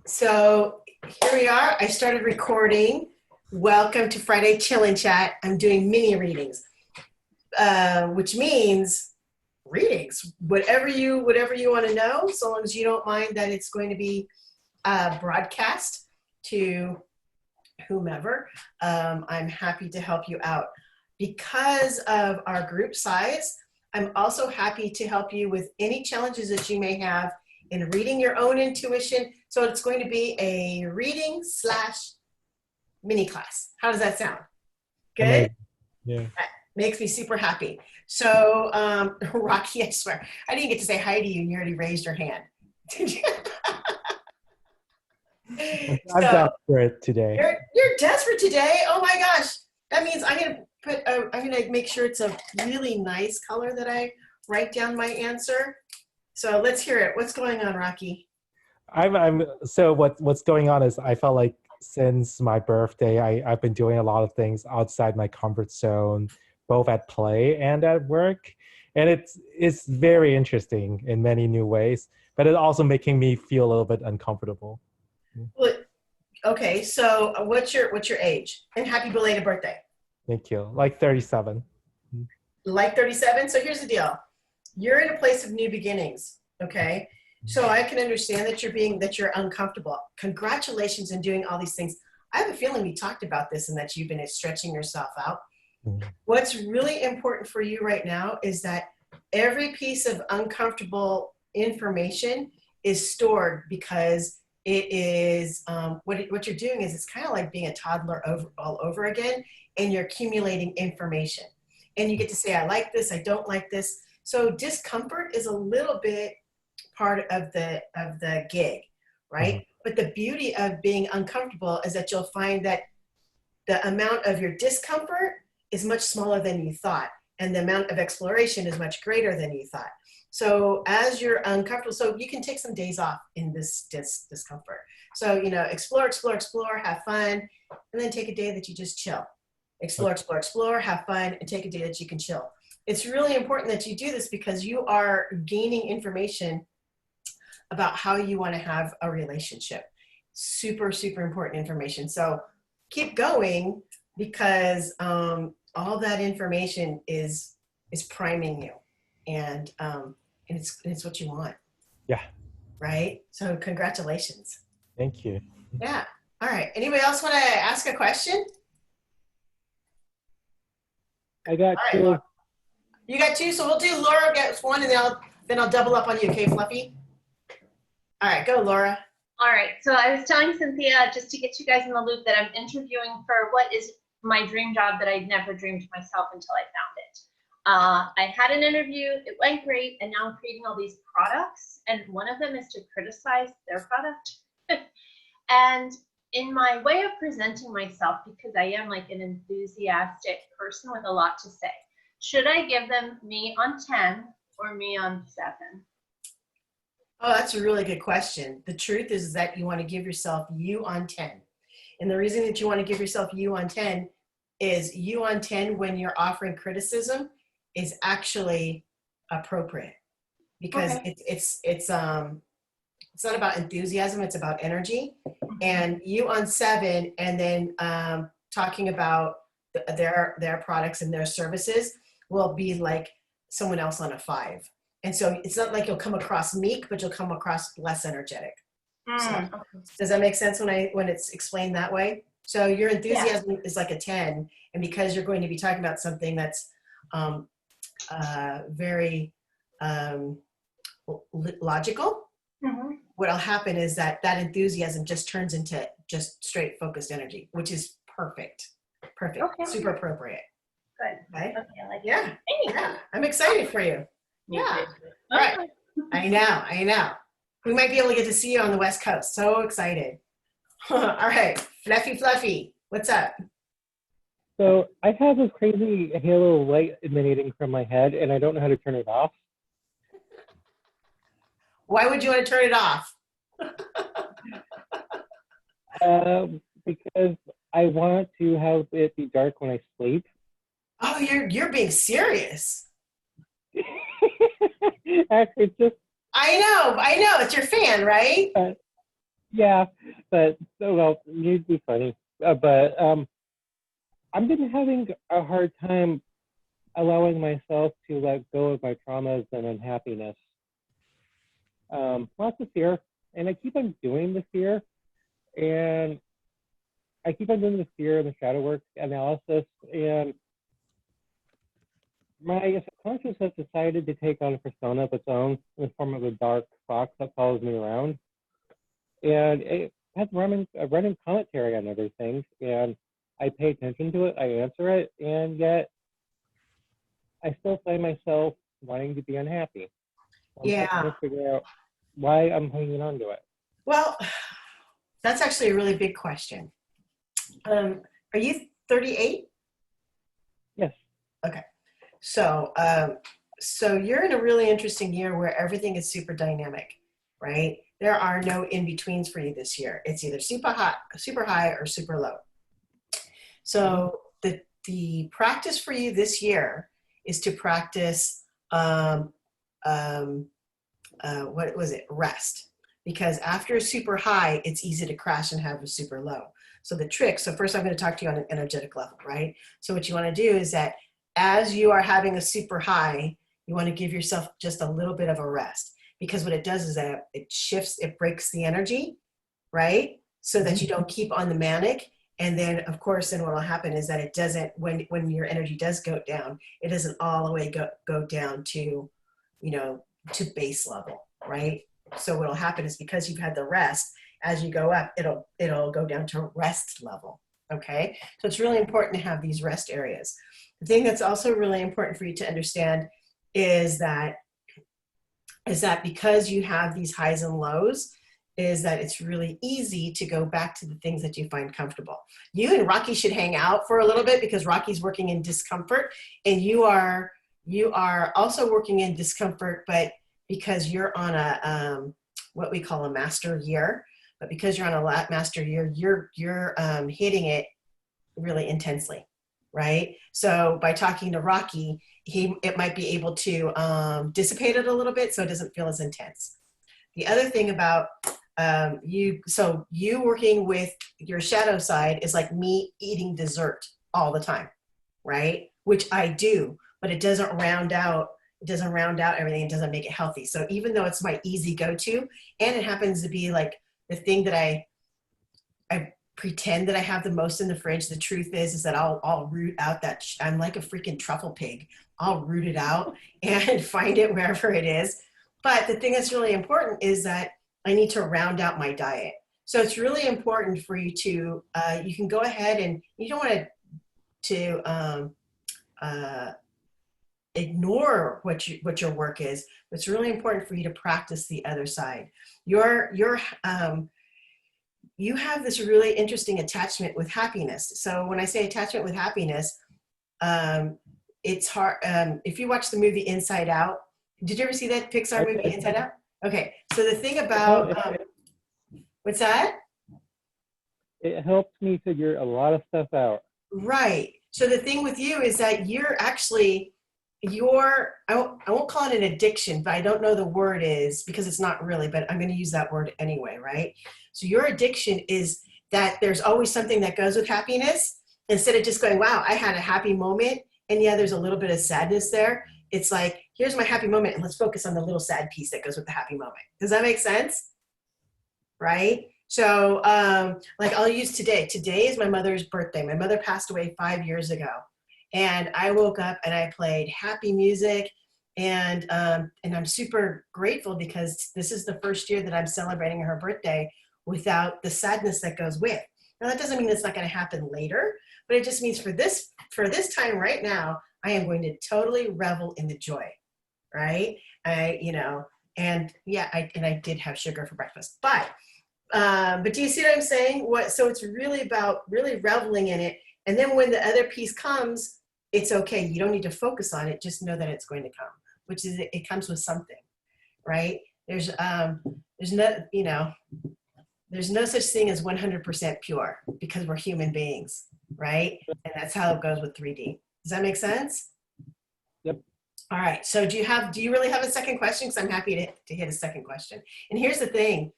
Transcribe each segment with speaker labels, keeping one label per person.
Speaker 1: So here we are. I started recording. Welcome to Friday Chill and Chat. I'm doing mini readings, which means readings. Whatever you want to know, so long as you don't mind that it's going to be broadcast to whomever. I'm happy to help you out. Because of our group size, I'm also happy to help you with any challenges that you may have in reading your own intuition. So it's going to be a reading / mini class. How does that sound? Good?
Speaker 2: Amazing. Yeah.
Speaker 1: That makes me super happy. So, Rocky, I swear, I didn't get to say hi to you and you already raised your hand. Did you?
Speaker 2: I'm
Speaker 1: So,
Speaker 2: desperate today.
Speaker 1: you're desperate today. Oh my gosh. That means I'm gonna make sure it's a really nice color that I write down my answer. So let's hear it. What's going on, Rocky?
Speaker 2: So what's going on is I felt like since my birthday, I've been doing a lot of things outside my comfort zone, both at play and at work. And it's very interesting in many new ways, but it's also making me feel a little bit uncomfortable.
Speaker 1: Well, okay, so what's your age? And happy belated birthday.
Speaker 2: Thank you. Like 37.
Speaker 1: Like 37. So here's the deal. You're in a place of new beginnings, okay? So I can understand that you're uncomfortable. Congratulations in doing all these things. I have a feeling we talked about this and that you've been stretching yourself out.
Speaker 2: Mhm.
Speaker 1: What's really important for you right now is that every piece of uncomfortable information is stored because it is what you're doing is it's kind of like being a toddler all over again, and you're accumulating information. And you get to say, I like this, I don't like this. So discomfort is a little bit part of the gig, right?
Speaker 2: Mhm.
Speaker 1: But the beauty of being uncomfortable is that you'll find that the amount of your discomfort is much smaller than you thought, and the amount of exploration is much greater than you thought. So as you're uncomfortable, so you can take some days off in this discomfort. So, explore, have fun, and then take a day that you just chill. Explore, have fun, and take a day that you can chill. It's really important that you do this because you are gaining information about how you want to have a relationship. Super, super important information. So keep going because all that information is priming you, and it's what you want,
Speaker 2: Yeah.
Speaker 1: right? So congratulations.
Speaker 2: Thank you.
Speaker 1: Yeah. All right. Anybody else want to ask a question?
Speaker 2: I got
Speaker 1: All right,
Speaker 2: two.
Speaker 1: Laura. You got two, so we'll do Laura gets one, and then I'll double up on you. Okay, Fluffy. All right, go, Laura.
Speaker 3: All right, so I was telling Cynthia, just to get you guys in the loop, that I'm interviewing for what is my dream job that I'd never dreamed myself until I found it. I had an interview, it went great, and now I'm creating all these products, and one of them is to criticize their product. And in my way of presenting myself, because I am like an enthusiastic person with a lot to say, should I give them me on 10 or me on 7?
Speaker 1: Oh, that's a really good question. The truth is that you want to give yourself you on 10. And the reason that you want to give yourself you on 10 is you on 10 when you're offering criticism is actually appropriate because
Speaker 3: Okay.
Speaker 1: it's not about enthusiasm, it's about energy. And you on 7 and then talking about their products and their services will be like someone else on a 5. And so it's not like you'll come across meek, but you'll come across less energetic. So
Speaker 3: Okay.
Speaker 1: does that make sense when it's explained that way? So your enthusiasm is like a 10, and because you're going to be talking about something that's very logical, what'll happen is that enthusiasm just turns into just straight focused energy, which is perfect.
Speaker 3: Okay.
Speaker 1: Super appropriate.
Speaker 3: Good.
Speaker 1: Okay.
Speaker 3: Okay, I like
Speaker 1: Yeah.
Speaker 3: it. Thank you.
Speaker 1: Yeah. I'm excited for you.
Speaker 3: Me
Speaker 1: Yeah.
Speaker 3: too.
Speaker 1: All right. I know. We might be able to get to see you on the West Coast. So excited. All right. Fluffy. What's up?
Speaker 2: So I have this crazy halo of light emanating from my head, and I don't know how to turn it off.
Speaker 1: Why would you want to turn it off?
Speaker 2: Because I want to have it be dark when I sleep.
Speaker 1: Oh, you're being serious.
Speaker 2: Actually, it's just
Speaker 1: I know. It's your fan, right?
Speaker 4: Yeah, but well, you'd be funny. But I've been having a hard time allowing myself to let go of my traumas and unhappiness. Lots of fear, and I keep on doing the fear, and I keep on doing the fear and the shadow work analysis, and my subconscious has decided to take on a persona of its own in the form of a dark fox that follows me around, and it has a running commentary on everything, and I pay attention to it, I answer it, and yet I still find myself wanting to be unhappy. I'm trying
Speaker 1: Yeah.
Speaker 4: to figure out why I'm hanging on to it.
Speaker 1: Well, that's actually a really big question. Are you 38?
Speaker 4: Yes.
Speaker 1: Okay. So, so you're in a really interesting year where everything is super dynamic, right? There are no in-betweens for you this year. It's either super high or super low. So the practice for you this year is to practice, what was it? Rest. Because after a super high, it's easy to crash and have a super low. So the trick, so first I'm going to talk to you on an energetic level, right? So what you want to do is that as you are having a super high, you want to give yourself just a little bit of a rest. Because what it does is that it shifts, it breaks the energy, right? So that you don't keep on the manic. And then, of course, then what will happen is that it doesn't, when your energy does go down, it doesn't all the way go down to, to base level, right? So what will happen is because you've had the rest, as you go up, it'll go down to rest level, okay? So it's really important to have these rest areas. The thing that's also really important for you to understand is that because you have these highs and lows, is that it's really easy to go back to the things that you find comfortable. You and Rocky should hang out for a little bit because Rocky's working in discomfort, and you are also working in discomfort, but because you're on a what we call a master year, but because you're on a master year, you're hitting it really intensely, right? So by talking to Rocky, it might be able to dissipate it a little bit so it doesn't feel as intense. The other thing about you working with your shadow side is like me eating dessert all the time, right? Which I do, but it doesn't round out everything. It doesn't make it healthy. So even though it's my easy go-to, and it happens to be like the thing that I pretend that I have the most in the fridge, the truth is that I'll root out that I'm like a freaking truffle pig. I'll root it out and find it wherever it is. But the thing that's really important is that I need to round out my diet. So it's really important for you to, you can go ahead and you don't want to ignore what your work is. But it's really important for you to practice the other side. You have this really interesting attachment with happiness. So when I say attachment with happiness, it's hard. If you watch the movie Inside Out, did you ever see that Pixar movie Inside Out? Okay, so the thing about, what's that?
Speaker 4: It helps me figure a lot of stuff out.
Speaker 1: Right. So the thing with you is that you're actually, I won't call it an addiction, but I don't know the word is because it's not really, but I'm going to use that word anyway, right? So your addiction is that there's always something that goes with happiness. Instead of just going, wow, I had a happy moment, and yeah, there's a little bit of sadness there. It's like, here's my happy moment, and let's focus on the little sad piece that goes with the happy moment. Does that make sense? Right? So like I'll use today. Today is my mother's birthday. My mother passed away 5 years ago. And I woke up and I played happy music, and I'm super grateful because this is the first year that I'm celebrating her birthday without the sadness that goes with. Now that doesn't mean it's not going to happen later, but it just means for this time right now, I am going to totally revel in the joy, right? And yeah, I did have sugar for breakfast, but do you see what I'm saying? So it's really about really reveling in it. And then when the other piece comes, it's okay. You don't need to focus on it. Just know that it's going to come, which is it comes with something, right? There's no such thing as 100% pure because we're human beings, right? And that's how it goes with 3D. Does that make sense?
Speaker 4: Yep.
Speaker 1: All right. So do you really have a second question? Because I'm happy to hit a second question. And here's the thing.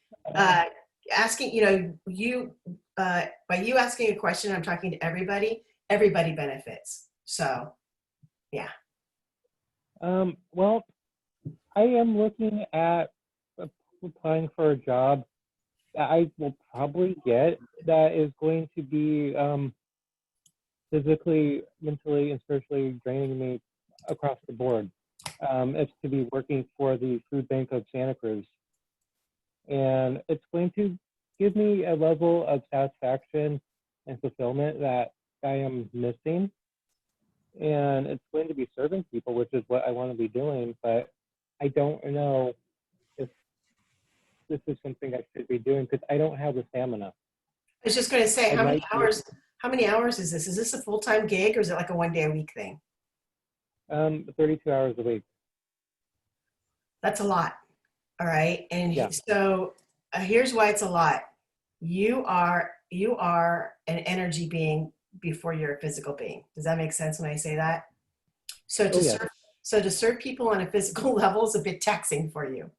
Speaker 1: asking, by you asking a question, I'm talking to everybody benefits. So, yeah.
Speaker 4: Well, I am looking at applying for a job that I will probably get that is going to be physically, mentally, and spiritually draining me across the board. It's to be working for the Food Bank of Santa Cruz. And it's going to give me a level of satisfaction and fulfillment that I am missing. And it's going to be serving people, which is what I want to be doing. But I don't know if this is something I should be doing because I don't have the stamina.
Speaker 1: I was just going to say,
Speaker 4: I
Speaker 1: how many
Speaker 4: might be-
Speaker 1: hours? How many hours is this? Is this a full-time gig or is it like a 1 day a week thing?
Speaker 4: 32 hours a week.
Speaker 1: That's a lot. All right. And
Speaker 4: Yeah.
Speaker 1: so here's why it's a lot. You are an energy being before you're a physical being. Does that make sense when I say that? So to serve people on a physical level is a bit taxing for you.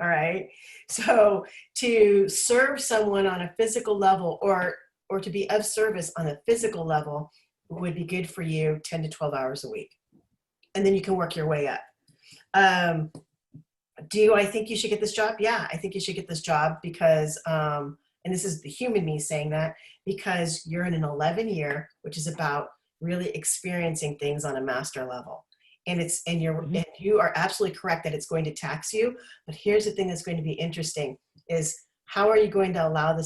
Speaker 1: All right. So to serve someone on a physical level or to be of service on a physical level would be good for you 10 to 12 hours a week. And then you can work your way up. Do I think you should get this job? Yeah, I think you should get this job because, and this is the human me saying that, because you're in an 11 year, which is about really experiencing things on a master level. And you are absolutely correct that it's going to tax you. But here's the thing that's going to be interesting is how are you going to allow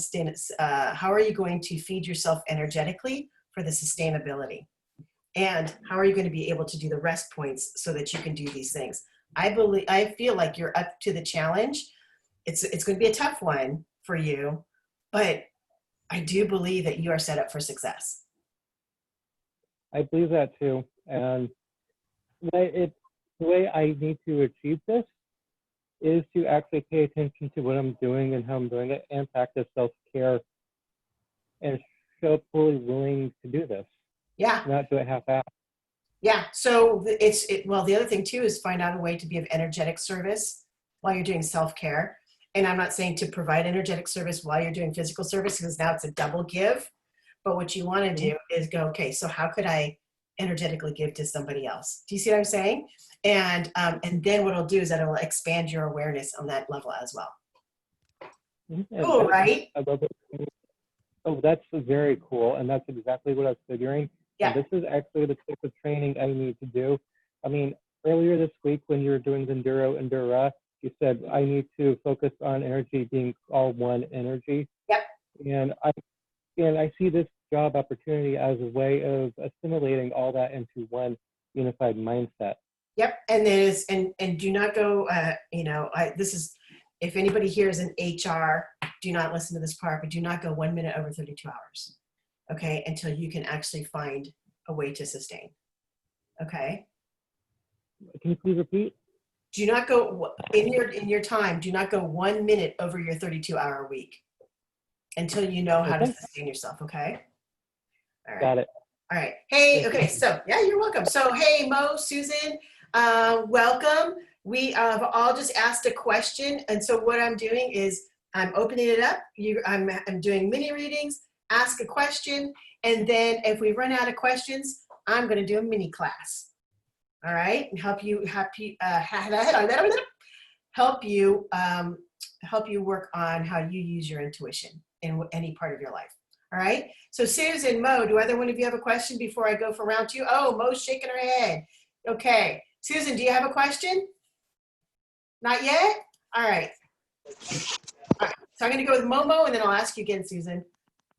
Speaker 1: how are you going to feed yourself energetically for the sustainability? And how are you going to be able to do the rest points so that you can do these things? I feel like you're up to the challenge. It's going to be a tough one for you, but I do believe that you are set up for success.
Speaker 4: I believe that too. And the way I need to achieve this is to actually pay attention to what I'm doing and how I'm doing it and practice self-care and show up fully willing to do this.
Speaker 1: Yeah.
Speaker 4: Not do it half-assed.
Speaker 1: Yeah. So well, the other thing too is find out a way to be of energetic service while you're doing self-care. And I'm not saying to provide energetic service while you're doing physical service because now it's a double give. But what you want to do is go, okay, so how could I energetically give to somebody else? Do you see what I'm saying? And then what it'll do is that it'll expand your awareness on that level as well. Cool, right?
Speaker 4: I love it. Oh, that's very cool. And that's exactly what I was figuring.
Speaker 1: Yeah.
Speaker 4: And this is actually the type of training I need to do. I mean, earlier this week when you were doing the Endura, you said I need to focus on energy being all one energy.
Speaker 1: Yep.
Speaker 4: And I see this job opportunity as a way of assimilating all that into one unified mindset.
Speaker 1: Yep. And there's and do not go. This is, if anybody here is in HR, do not listen to this part, but do not go 1 minute over 32 hours. Okay, until you can actually find a way to sustain. Okay.
Speaker 4: Can you please repeat?
Speaker 1: Do not go in your time. Do not go 1 minute over your 32-hour week until you know how to sustain yourself. Okay. All right.
Speaker 4: Got it.
Speaker 1: All right. Hey. Okay. So yeah, you're welcome. So hey, Mo, Susan, welcome. We have all just asked a question, and so what I'm doing is I'm opening it up. I'm doing mini readings. Ask a question, and then if we run out of questions, I'm going to do a mini class. All right, and help you work on how you use your intuition in any part of your life. All right. So Susan, Mo, do either one of you have a question before I go for round two? Oh, Mo's shaking her head. Okay, Susan, do you have a question? Not yet. All right. All right. So I'm going to go with Momo, and then I'll ask you again, Susan.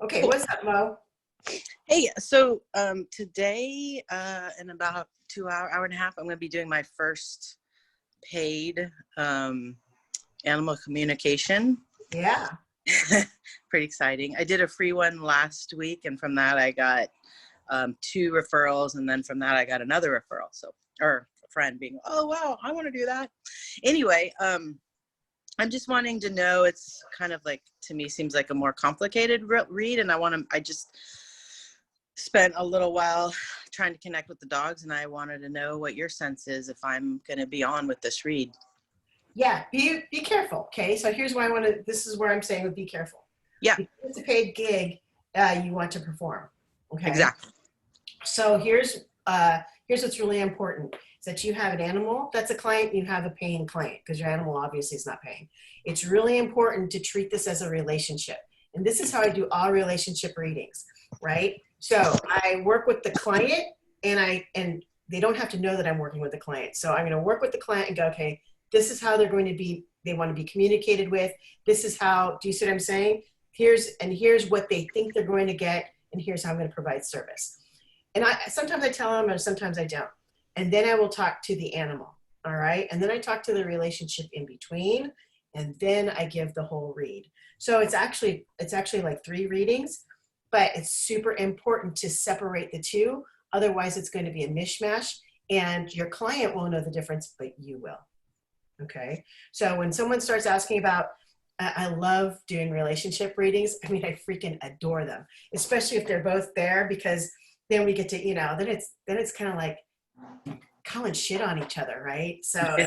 Speaker 1: Okay, what's up, Mo?
Speaker 5: Hey, so today, in about hour and a half, I'm going to be doing my first paid animal communication.
Speaker 1: Yeah.
Speaker 5: Pretty exciting. I did a free one last week, and from that I got 2 referrals, and then from that I got another referral. So, or a friend being, oh wow, I want to do that. Anyway, I'm just wanting to know, it's kind of like, to me, seems like a more complicated read, and I just spent a little while trying to connect with the dogs, and I wanted to know what your sense is if I'm going to be on with this read.
Speaker 1: Yeah, be careful, okay? So here's why this is where I'm saying be careful.
Speaker 5: Yeah.
Speaker 1: Because it's a paid gig, you want to perform. Okay.
Speaker 5: Exactly.
Speaker 1: So here's what's really important is that you have an animal that's a client, you have a paying client, because your animal obviously is not paying. It's really important to treat this as a relationship. And this is how I do all relationship readings, right? So I work with the client, and they don't have to know that I'm working with the client. So I'm going to work with the client and go, okay, this is how they're going to be, they want to be communicated with. This is how, do you see what I'm saying? Here's what they think they're going to get, and here's how I'm going to provide service. And sometimes I tell them, and sometimes I don't. And then I will talk to the animal, all right? And then I talk to the relationship in between, and then I give the whole read. So it's actually like 3 readings, but it's super important to separate the two. Otherwise, it's going to be a mishmash, and your client won't know the difference, but you will. Okay? So when someone starts asking about, I love doing relationship readings. I mean, I freaking adore them, especially if they're both there, because then we get to, then it's kind of like calling shit on each other, right? So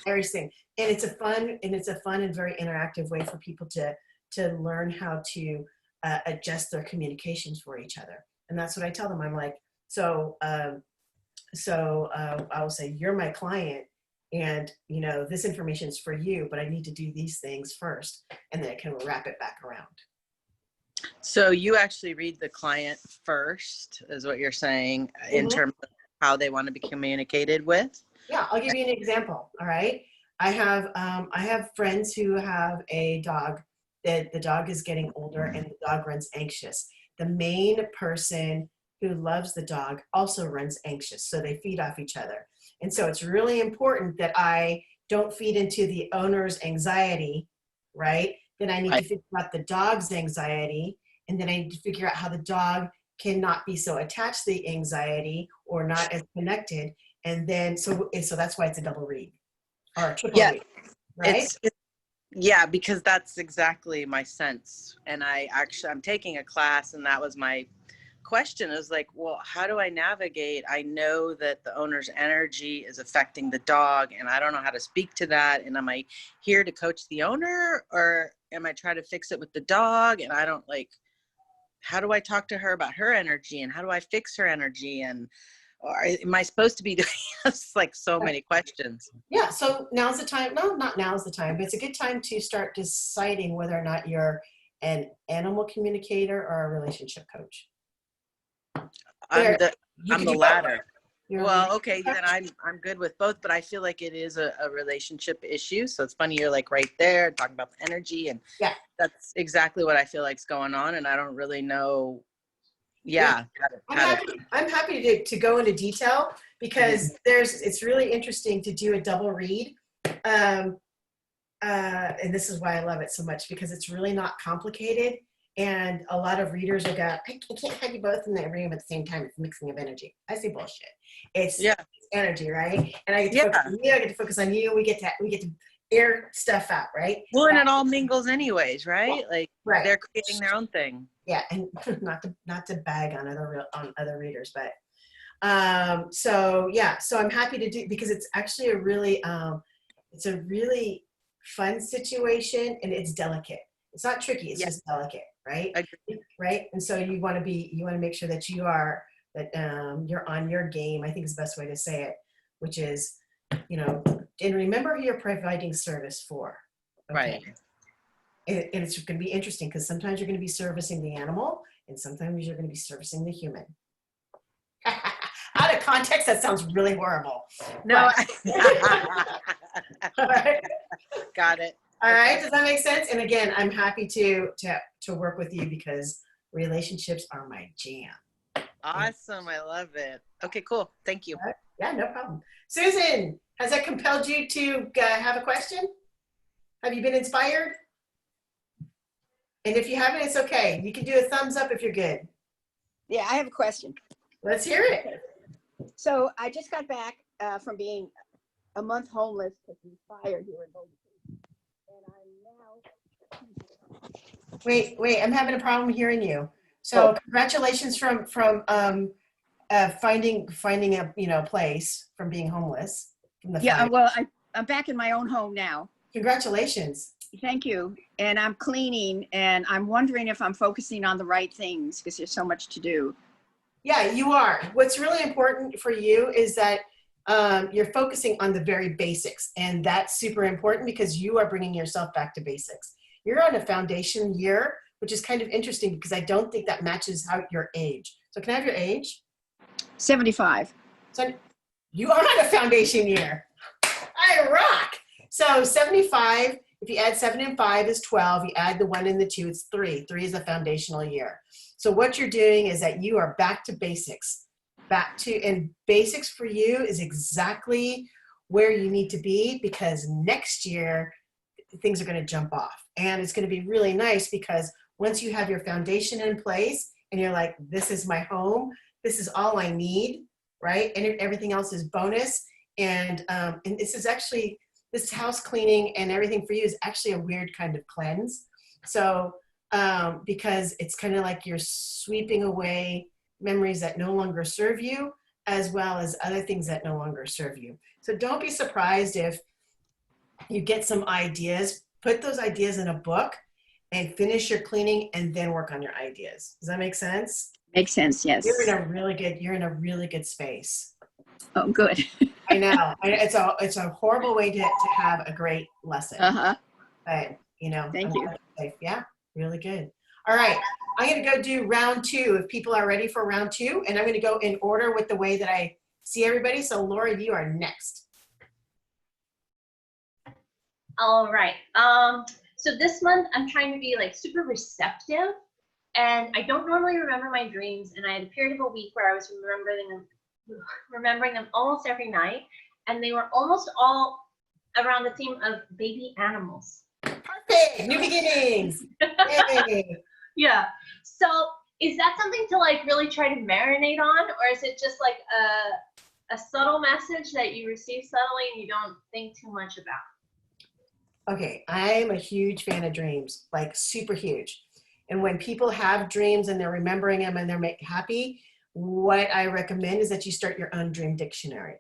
Speaker 1: everything, and it's a fun and very interactive way for people to learn how to adjust their communications for each other. And that's what I tell them. I'm like, I will say, you're my client, and this information is for you, but I need to do these things first, and then I can wrap it back around.
Speaker 5: So you actually read the client first, is what you're saying, in terms of how they want to be communicated with?
Speaker 1: Yeah, I'll give you an example. All right. I have friends who have a dog. The dog is getting older, and the dog runs anxious. The main person who loves the dog also runs anxious, so they feed off each other. And so it's really important that I don't feed into the owner's anxiety, right? Then I need to figure out the dog's anxiety, and then I need to figure out how the dog cannot be so attached to the anxiety or not as connected. And then, so that's why it's a double read or a triple read, right?
Speaker 5: Yeah, because that's exactly my sense. And I'm taking a class, and that was my question, is like, well, how do I navigate? I know that the owner's energy is affecting the dog, and I don't know how to speak to that. And am I here to coach the owner, or am I trying to fix it with the dog? And I don't how do I talk to her about her energy, and how do I fix her energy? And or am I supposed to be doing this? Like, so many questions.
Speaker 1: Yeah. So now's the time. No, not now's the time, but it's a good time to start deciding whether or not you're an animal communicator or a relationship coach.
Speaker 5: I'm the latter. Well, okay,
Speaker 1: coach?
Speaker 5: then I'm good with both, but I feel like it is a relationship issue. So it's funny, you're like right there talking about the energy, and
Speaker 1: yeah,
Speaker 5: that's exactly what I feel like's going on, and I don't really know. Yeah.
Speaker 1: I'm happy to go into detail, because it's really interesting to do a double read. And this is why I love it so much, because it's really not complicated. And a lot of readers will go, I can't have you both in the room at the same time. It's mixing of energy. I say bullshit. It's energy, right? And I get to focus on you, I get to focus on you, and we get to air stuff out, right?
Speaker 5: Well, and it all mingles anyways, right? Like,
Speaker 1: right.
Speaker 5: They're creating their own thing.
Speaker 1: Yeah, and not to bag on other readers, but so I'm happy to do, because it's actually a really fun situation, and it's delicate. It's not tricky, it's just delicate, right? Right. And so you want to make sure that you're on your game, I think is the best way to say it, which is, and remember who you're providing service for. Okay?
Speaker 5: Right.
Speaker 1: And it's going to be interesting, because sometimes you're going to be servicing the animal, and sometimes you're going to be servicing the human. Out of context, that sounds really horrible.
Speaker 5: No.
Speaker 1: All right.
Speaker 5: Got it.
Speaker 1: All right. Does that make sense? And again, I'm happy to work with you, because relationships are my jam.
Speaker 5: Awesome. I love it. Okay, cool. Thank you.
Speaker 1: Right. Yeah, no problem. Susan, has that compelled you to have a question? Have you been inspired? And if you haven't, it's okay. You can do a thumbs up if you're good.
Speaker 6: Yeah, I have a question.
Speaker 1: Let's hear it.
Speaker 6: So I just got back from being a month homeless because we fired here in Bodacious, and I'm now.
Speaker 1: Wait, I'm having a problem hearing you. So congratulations from finding a place from being homeless. From the fire.
Speaker 6: Well, I'm back in my own home now.
Speaker 1: Congratulations.
Speaker 6: Thank you. And I'm cleaning, and I'm wondering if I'm focusing on the right things because there's so much to do.
Speaker 1: Yeah, you are. What's really important for you is that you're focusing on the very basics. And that's super important because you are bringing yourself back to basics. You're on a foundation year, which is kind of interesting because I don't think that matches out your age. So can I have your age?
Speaker 6: 75.
Speaker 1: So you are on a foundation year. I rock. So 75, if you add 7 and 5 is 12. You add the 1 and the 2, it's 3. 3 is a foundational year. So what you're doing is that you are back to basics. And basics for you is exactly where you need to be because next year things are going to jump off. And it's going to be really nice because once you have your foundation in place and you're like, this is my home, this is all I need, right? And everything else is bonus. And this is actually, this house cleaning and everything for you is actually a weird kind of cleanse. So, because it's kind of like you're sweeping away memories that no longer serve you, as well as other things that no longer serve you. So don't be surprised if you get some ideas, put those ideas in a book and finish your cleaning and then work on your ideas. Does that make sense?
Speaker 6: Makes sense, yes.
Speaker 1: You're in a really good space.
Speaker 6: Oh, good.
Speaker 1: I know. It's a horrible way to have a great lesson.
Speaker 6: Uh-huh.
Speaker 1: But, you know,
Speaker 6: Thank you.
Speaker 1: Yeah, really good. All right. I'm going to go do round 2 if people are ready for round 2. And I'm going to go in order with the way that I see everybody. So Laura, you are next.
Speaker 3: All right. So this month I'm trying to be like super receptive, and I don't normally remember my dreams. And I had a period of a week where I was remembering them almost every night, and they were almost all around the theme of baby animals.
Speaker 1: Perfect. New beginnings. Yay.
Speaker 3: Yeah. So is that something to like really try to marinate on, or is it just like a subtle message that you receive subtly and you don't think too much about?
Speaker 1: Okay, I'm a huge fan of dreams, like super huge. And when people have dreams and they're remembering them and they're happy, what I recommend is that you start your own dream dictionary.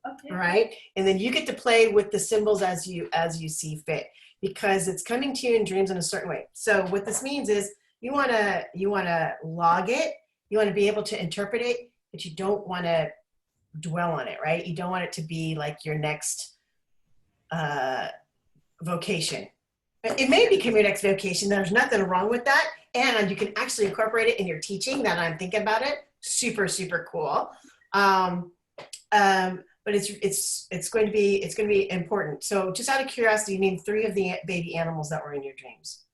Speaker 3: Okay.
Speaker 1: All right, and then you get to play with the symbols as you see fit, because it's coming to you in dreams in a certain way. So what this means is you want to log it, you want to be able to interpret it, but you don't want to dwell on it, right? You don't want it to be like your next vocation. It may become your next vocation. There's nothing wrong with that, and you can actually incorporate it in your teaching. That I'm thinking about it. Super, super cool. But it's going to be important. So just out of curiosity, name 3 of the baby animals that were in your dreams.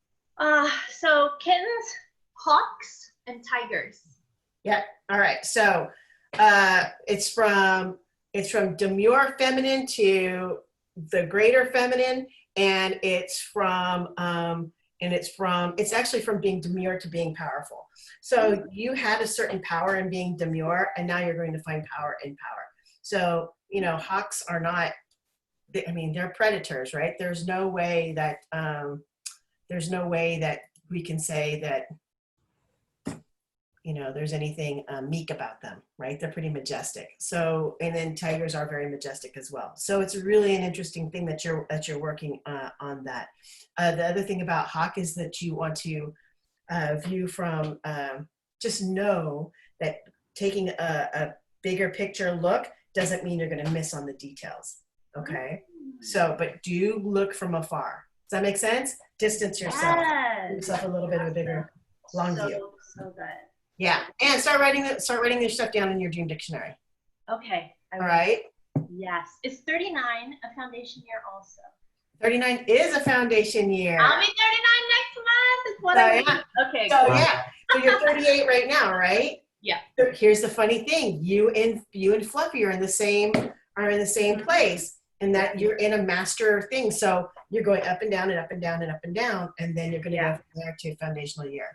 Speaker 3: So kittens, hawks, and tigers.
Speaker 1: Yeah. All right. So it's from demure feminine to the greater feminine, and it's actually from being demure to being powerful. So you had a certain power in being demure, and now you're going to find power in power. So, you know, hawks are not, they're predators, right? There's no way that we can say that, you know, there's anything meek about them, right? They're pretty majestic. So, and then tigers are very majestic as well. So it's really an interesting thing that you're working on that. The other thing about hawk is that you want to view from, just know that taking a bigger picture look doesn't mean you're going to miss on the details. Okay. So, but do look from afar. Does that make sense? Distance yourself.
Speaker 3: Yes.
Speaker 1: Give yourself a little bit of a bigger, long view.
Speaker 3: So good.
Speaker 1: Yeah, and start writing your stuff down in your dream dictionary.
Speaker 3: Okay.
Speaker 1: All right.
Speaker 3: Yes. Is 39 a foundation year also?
Speaker 1: 39 is a foundation year.
Speaker 3: I'll be 39 next month. Is what
Speaker 1: So,
Speaker 3: I mean.
Speaker 1: yeah.
Speaker 3: Okay.
Speaker 1: So
Speaker 3: Cool.
Speaker 1: yeah, so you're 38 right now, right?
Speaker 3: Yeah.
Speaker 1: So here's the funny thing: you and Fluffy are in the same place, and that you're in a master thing. So you're going up and down and up and down and up and down, and then you're going to go from there to foundational year.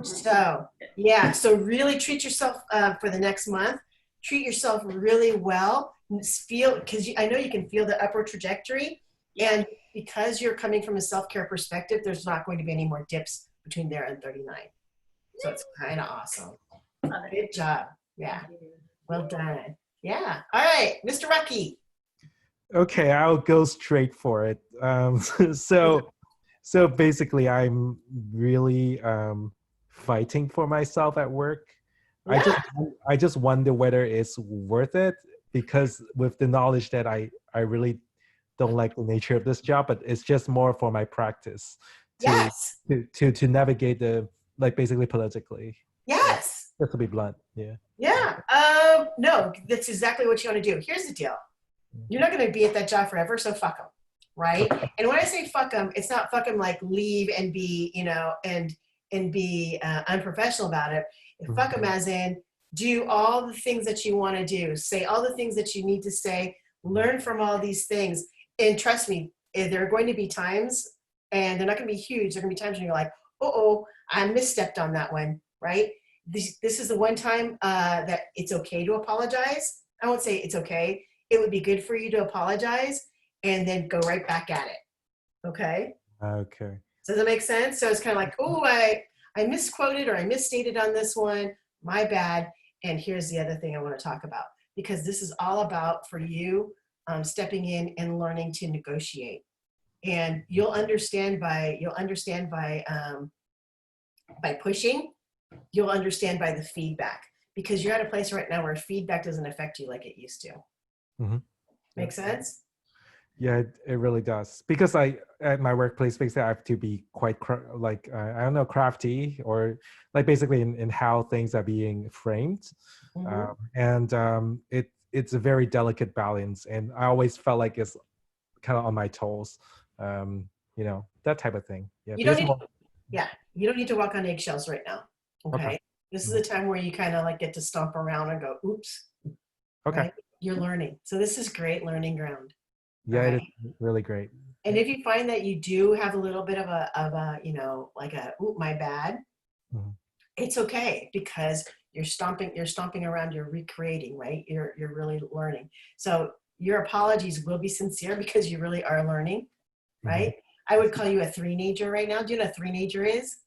Speaker 1: So yeah, so really treat yourself for the next month. Treat yourself really well. Because I know you can feel the upward trajectory, and because you're coming from a self-care perspective, there's not going to be any more dips between there and 39. So it's kind of awesome. Good job. Yeah. Well done. Yeah. All right, Mr. Rocky.
Speaker 2: Okay, I'll go straight for it. So So basically, I'm really fighting for myself at work. I just
Speaker 1: Yeah.
Speaker 2: I just wonder whether it's worth it, because with the knowledge that I really don't like the nature of this job, but it's just more for my practice to
Speaker 1: Yes.
Speaker 2: to navigate the, like, basically politically.
Speaker 1: Yes.
Speaker 2: Just to be blunt, yeah.
Speaker 1: Yeah. No, that's exactly what you want to do. Here's the deal. You're not going to be at that job forever, so fuck them, right? And when I say fuck them, it's not fuck them like leave and be, and be unprofessional about it. Fuck them as in do all the things that you want to do, say all the things that you need to say, learn from all these things, and trust me, there are going to be times, and they're not going to be huge. There are going to be times when you're like, oh, I misstepped on that one, right? This is the one time that it's okay to apologize. I won't say it's okay. It would be good for you to apologize and then go right back at it. Okay?
Speaker 2: Okay.
Speaker 1: Does that make sense? So it's kind of like, oh, I misquoted or I misstated on this one. My bad. And here's the other thing I want to talk about, because this is all about for you stepping in and learning to negotiate. And you'll understand by pushing. You'll understand by the feedback, because you're at a place right now where feedback doesn't affect you like it used to.
Speaker 2: Mm-hmm.
Speaker 1: Make sense?
Speaker 2: Yeah, it really does. Because at my workplace, basically, I have to be quite I don't know, crafty, or like basically in how things are being framed,
Speaker 1: Mhm.
Speaker 2: and it's a very delicate balance, and I always felt like it's kind of on my toes, that type of thing. Yeah,
Speaker 1: You don't
Speaker 2: because
Speaker 1: need,
Speaker 2: more.
Speaker 1: yeah, you don't need to walk on eggshells right now.
Speaker 2: Okay.
Speaker 1: Okay. This is a time where you kind of like get to stomp around and go, oops,
Speaker 2: Okay.
Speaker 1: right? You're learning. So this is great learning ground.
Speaker 2: Yeah,
Speaker 1: All
Speaker 2: it
Speaker 1: right.
Speaker 2: is really great.
Speaker 1: And if you find that you do have a little bit of a like a, oop, my bad,
Speaker 2: Mhm.
Speaker 1: it's okay, because you're stomping around, you're recreating, right? You're really learning. So your apologies will be sincere because you really are learning, right? I would call you a three-nager right now. Do you know what a three-nager is?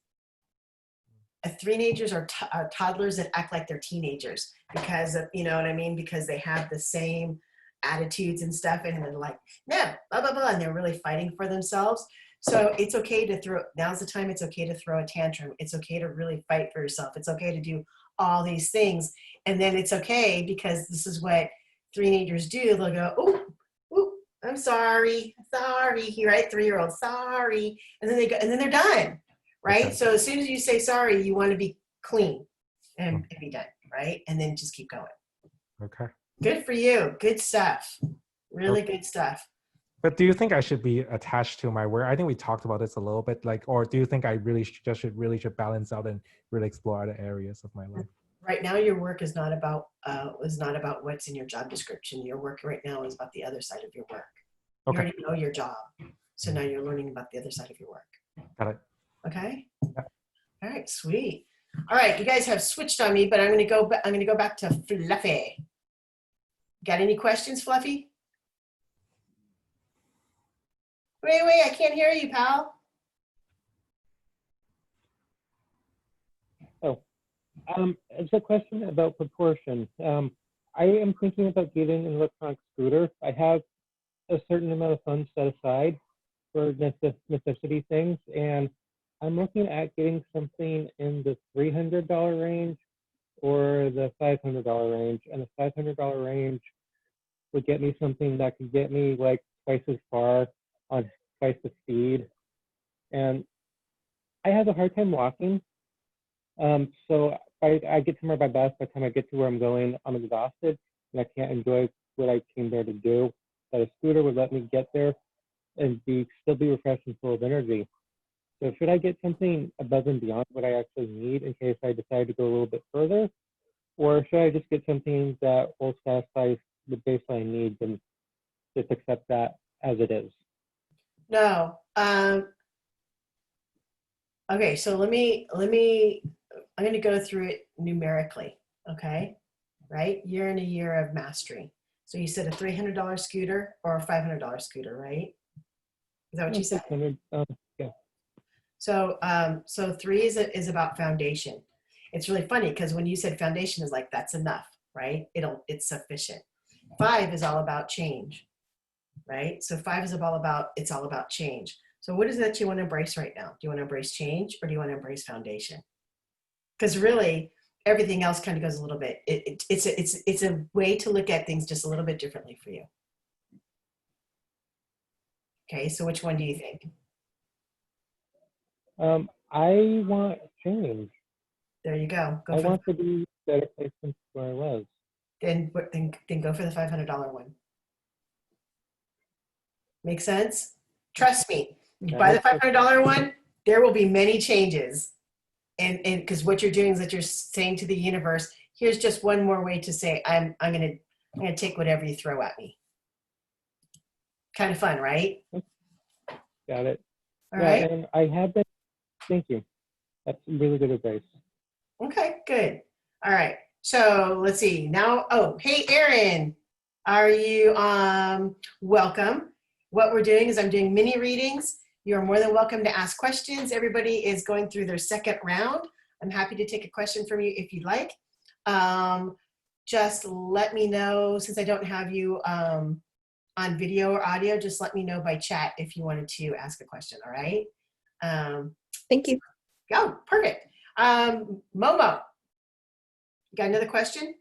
Speaker 1: Three-nagers are toddlers that act like they're teenagers, because of, you know what I mean? Because they have the same attitudes and stuff, and they're like, no, blah, blah, blah, and they're really fighting for themselves. So it's okay to now's the time, it's okay to throw a tantrum. It's okay to really fight for yourself. It's okay to do all these things. And then it's okay, because this is what three-nagers do. They'll go, oh, I'm sorry, right? 3-year-old, sorry. And then they go, and then they're done. Right?
Speaker 2: Okay.
Speaker 1: So as soon as you say sorry, you want to be clean and be done, right? And then just keep going.
Speaker 2: Okay.
Speaker 1: Good for you. Good stuff. Really good stuff.
Speaker 2: But do you think I should be attached to my work? I think we talked about this a little bit, or do you think I really should balance out and really explore other areas of my life?
Speaker 1: Right now, your work is not about what's in your job description. Your work right now is about the other side of your work. You
Speaker 2: Okay.
Speaker 1: already know your job, so now you're learning about the other side of your work.
Speaker 2: Got it.
Speaker 1: Okay.
Speaker 2: Yeah.
Speaker 1: All right. Sweet. All right. You guys have switched on me, but I'm going to go. I'm going to go back to Fluffy. Got any questions, Fluffy? Wait, I can't hear you, pal.
Speaker 4: It's a question about proportion. I am thinking about getting an electronic scooter. I have a certain amount of funds set aside for necessity things, and I'm looking at getting something in the $300 range or the $500 range. And the $500 range would get me something that could get me like twice as far on twice the speed. And I have a hard time walking. So I get somewhere by bus. By the time I get to where I'm going, I'm exhausted and I can't enjoy what I came there to do. But a scooter would let me get there and still be refreshed and full of energy. So should I get something above and beyond what I actually need in case I decide to go a little bit further? Or should I just get something that will satisfy the baseline needs and just accept that as it is?
Speaker 1: No. Okay, so let me, I'm going to go through it numerically. Okay, right? Year and a year of mastery. So you said a $300 scooter or a $500 scooter, right? Is that what you said?
Speaker 4: Yeah.
Speaker 1: So, so 3 is about foundation. It's really funny because when you said foundation is like, that's enough, right? It's sufficient. 5 is all about change, right? So 5 is all about, it's all about change. So what is it that you want to embrace right now? Do you want to embrace change, or do you want to embrace foundation? Because really, everything else kind of goes a little bit. It's a way to look at things just a little bit differently for you. Okay, so which one do you think?
Speaker 4: I want change.
Speaker 1: There you go.
Speaker 4: I want to be a better place than where I was.
Speaker 1: Then go for the $500 one. Make sense? Trust me. You buy the $500 one, there will be many changes. And because what you're doing is that you're saying to the universe, here's just one more way to say I'm gonna take whatever you throw at me. Kind of fun, right?
Speaker 4: Got it.
Speaker 1: All right.
Speaker 4: And I have been. Thank you. That's really good advice.
Speaker 1: Okay, good. All right. So let's see now. Oh, hey, Erin, are you welcome? What we're doing is I'm doing mini readings. You're more than welcome to ask questions. Everybody is going through their second round. I'm happy to take a question from you if you'd like. Just let me know, since I don't have you on video or audio, just let me know by chat if you wanted to ask a question, all right?
Speaker 7: Thank you.
Speaker 1: Oh, perfect. Momo, you got another question?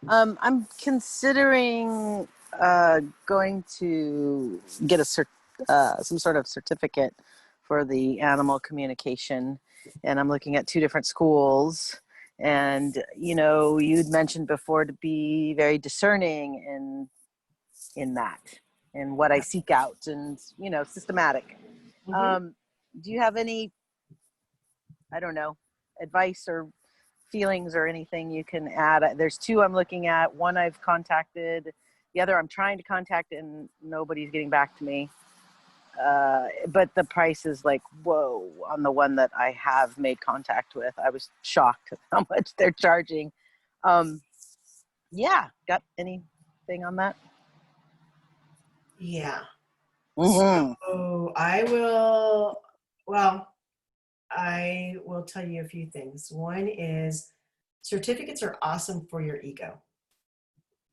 Speaker 5: I'm considering going to get some sort of certificate for the animal communication, and I'm looking at 2 different schools. And you'd mentioned before to be very discerning in that, and what I seek out, and systematic.
Speaker 1: Mm-hmm.
Speaker 5: Do you have any, I don't know, advice or feelings or anything you can add? There's 2 I'm looking at. One I've contacted, the other I'm trying to contact, and nobody's getting back to me. But the price is like, whoa, on the one that I have made contact with. I was shocked at how much they're charging. Yeah, got anything on that?
Speaker 1: Yeah.
Speaker 5: Mm-hmm.
Speaker 1: So I will tell you a few things. One is certificates are awesome for your ego.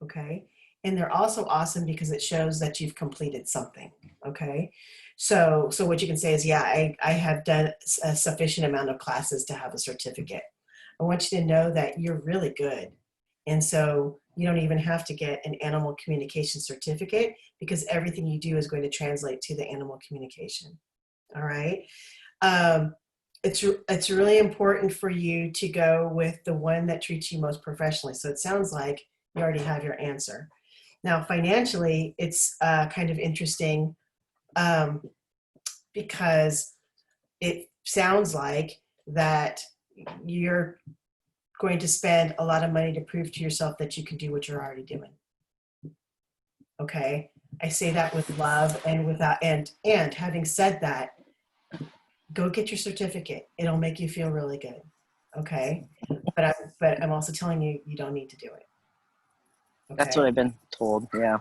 Speaker 1: Okay. And they're also awesome because it shows that you've completed something. Okay. So what you can say is, yeah, I have done a sufficient amount of classes to have a certificate. I want you to know that you're really good. And so you don't even have to get an animal communication certificate, because everything you do is going to translate to the animal communication. All right. It's really important for you to go with the one that treats you most professionally. So it sounds like you already have your answer. Now, financially, it's kind of interesting because it sounds like that you're going to spend a lot of money to prove to yourself that you can do what you're already doing. Okay, I say that with love and without, and having said that, go get your certificate. It'll make you feel really good. Okay, but I'm also telling you, you don't need to do it. Okay?
Speaker 5: That's what I've been told. Yeah.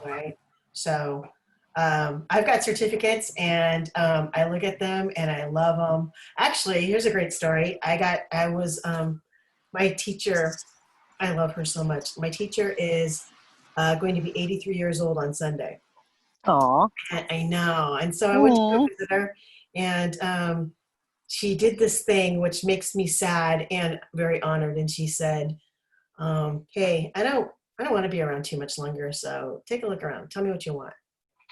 Speaker 1: All right. So I've got certificates, and I look at them and I love them. Actually, here's a great story. My teacher, I love her so much. My teacher is going to be 83 years old on Sunday.
Speaker 5: Aw.
Speaker 1: And I know. And so I went to go visit her, and she did this thing which makes me sad and very honored. And she said, hey, I don't want to be around too much longer, so take a look around. Tell me what you want,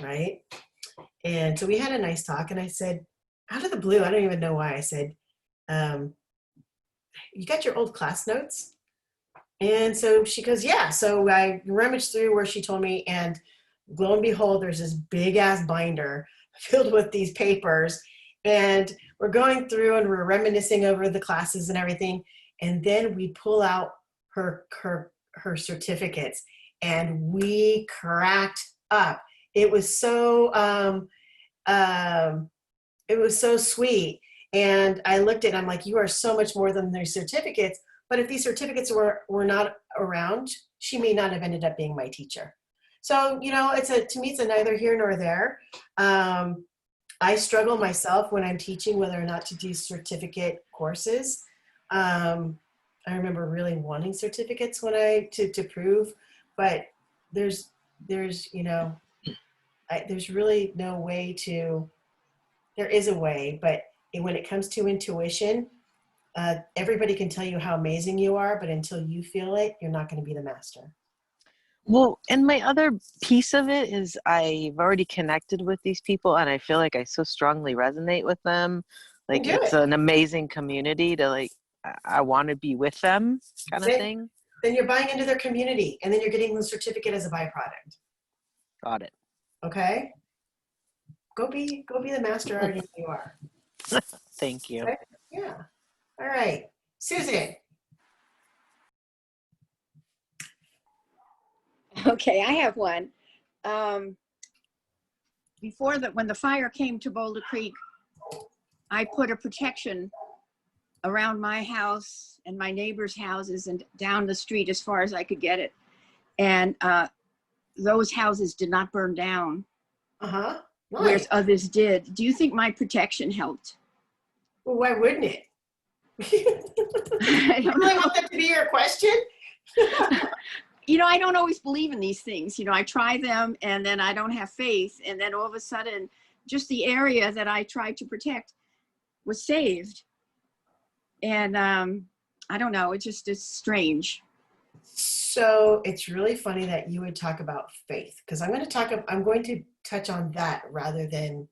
Speaker 1: right? And so we had a nice talk, and I said, out of the blue, I don't even know why, I said, you got your old class notes? And so she goes, yeah. So I rummaged through where she told me, and lo and behold, there's this big ass binder filled with these papers, and we're going through and we're reminiscing over the classes and everything. And then we pull out her certificates, and we cracked up. It was so sweet. And I looked at it, I'm like, you are so much more than their certificates. But if these certificates were not around, she may not have ended up being my teacher. So, to me, it's a neither here nor there. I struggle myself when I'm teaching whether or not to do certificate courses. I remember really wanting certificates when to prove, but there's there's really no way to, there is a way, but when it comes to intuition, everybody can tell you how amazing you are, but until you feel it, you're not going to be the master.
Speaker 8: Well, and my other piece of it is I've already connected with these people and I feel like I so strongly resonate with them. Like
Speaker 1: Do
Speaker 8: it's
Speaker 1: it.
Speaker 8: an amazing community to like, I want to be with them kind of thing.
Speaker 1: Then you're buying into their community, and then you're getting the certificate as a byproduct.
Speaker 8: Got it.
Speaker 1: Okay? Go be the master artist you are.
Speaker 8: Thank you.
Speaker 1: Okay? Yeah. All right. Susan.
Speaker 6: Okay, I have one. When the fire came to Boulder Creek, I put a protection around my house and my neighbors' houses and down the street as far as I could get it. And those houses did not burn down,
Speaker 1: Nice.
Speaker 6: whereas others did. Do you think my protection helped?
Speaker 1: Well, why wouldn't it?
Speaker 6: I
Speaker 1: You
Speaker 6: don't
Speaker 1: really
Speaker 6: know.
Speaker 1: want that to be your question?
Speaker 6: You know, I don't always believe in these things. You know, I try them and then I don't have faith. And then all of a sudden, just the area that I tried to protect was saved. And I don't know, it's strange.
Speaker 1: So it's really funny that you would talk about faith, because I'm going to touch on that rather than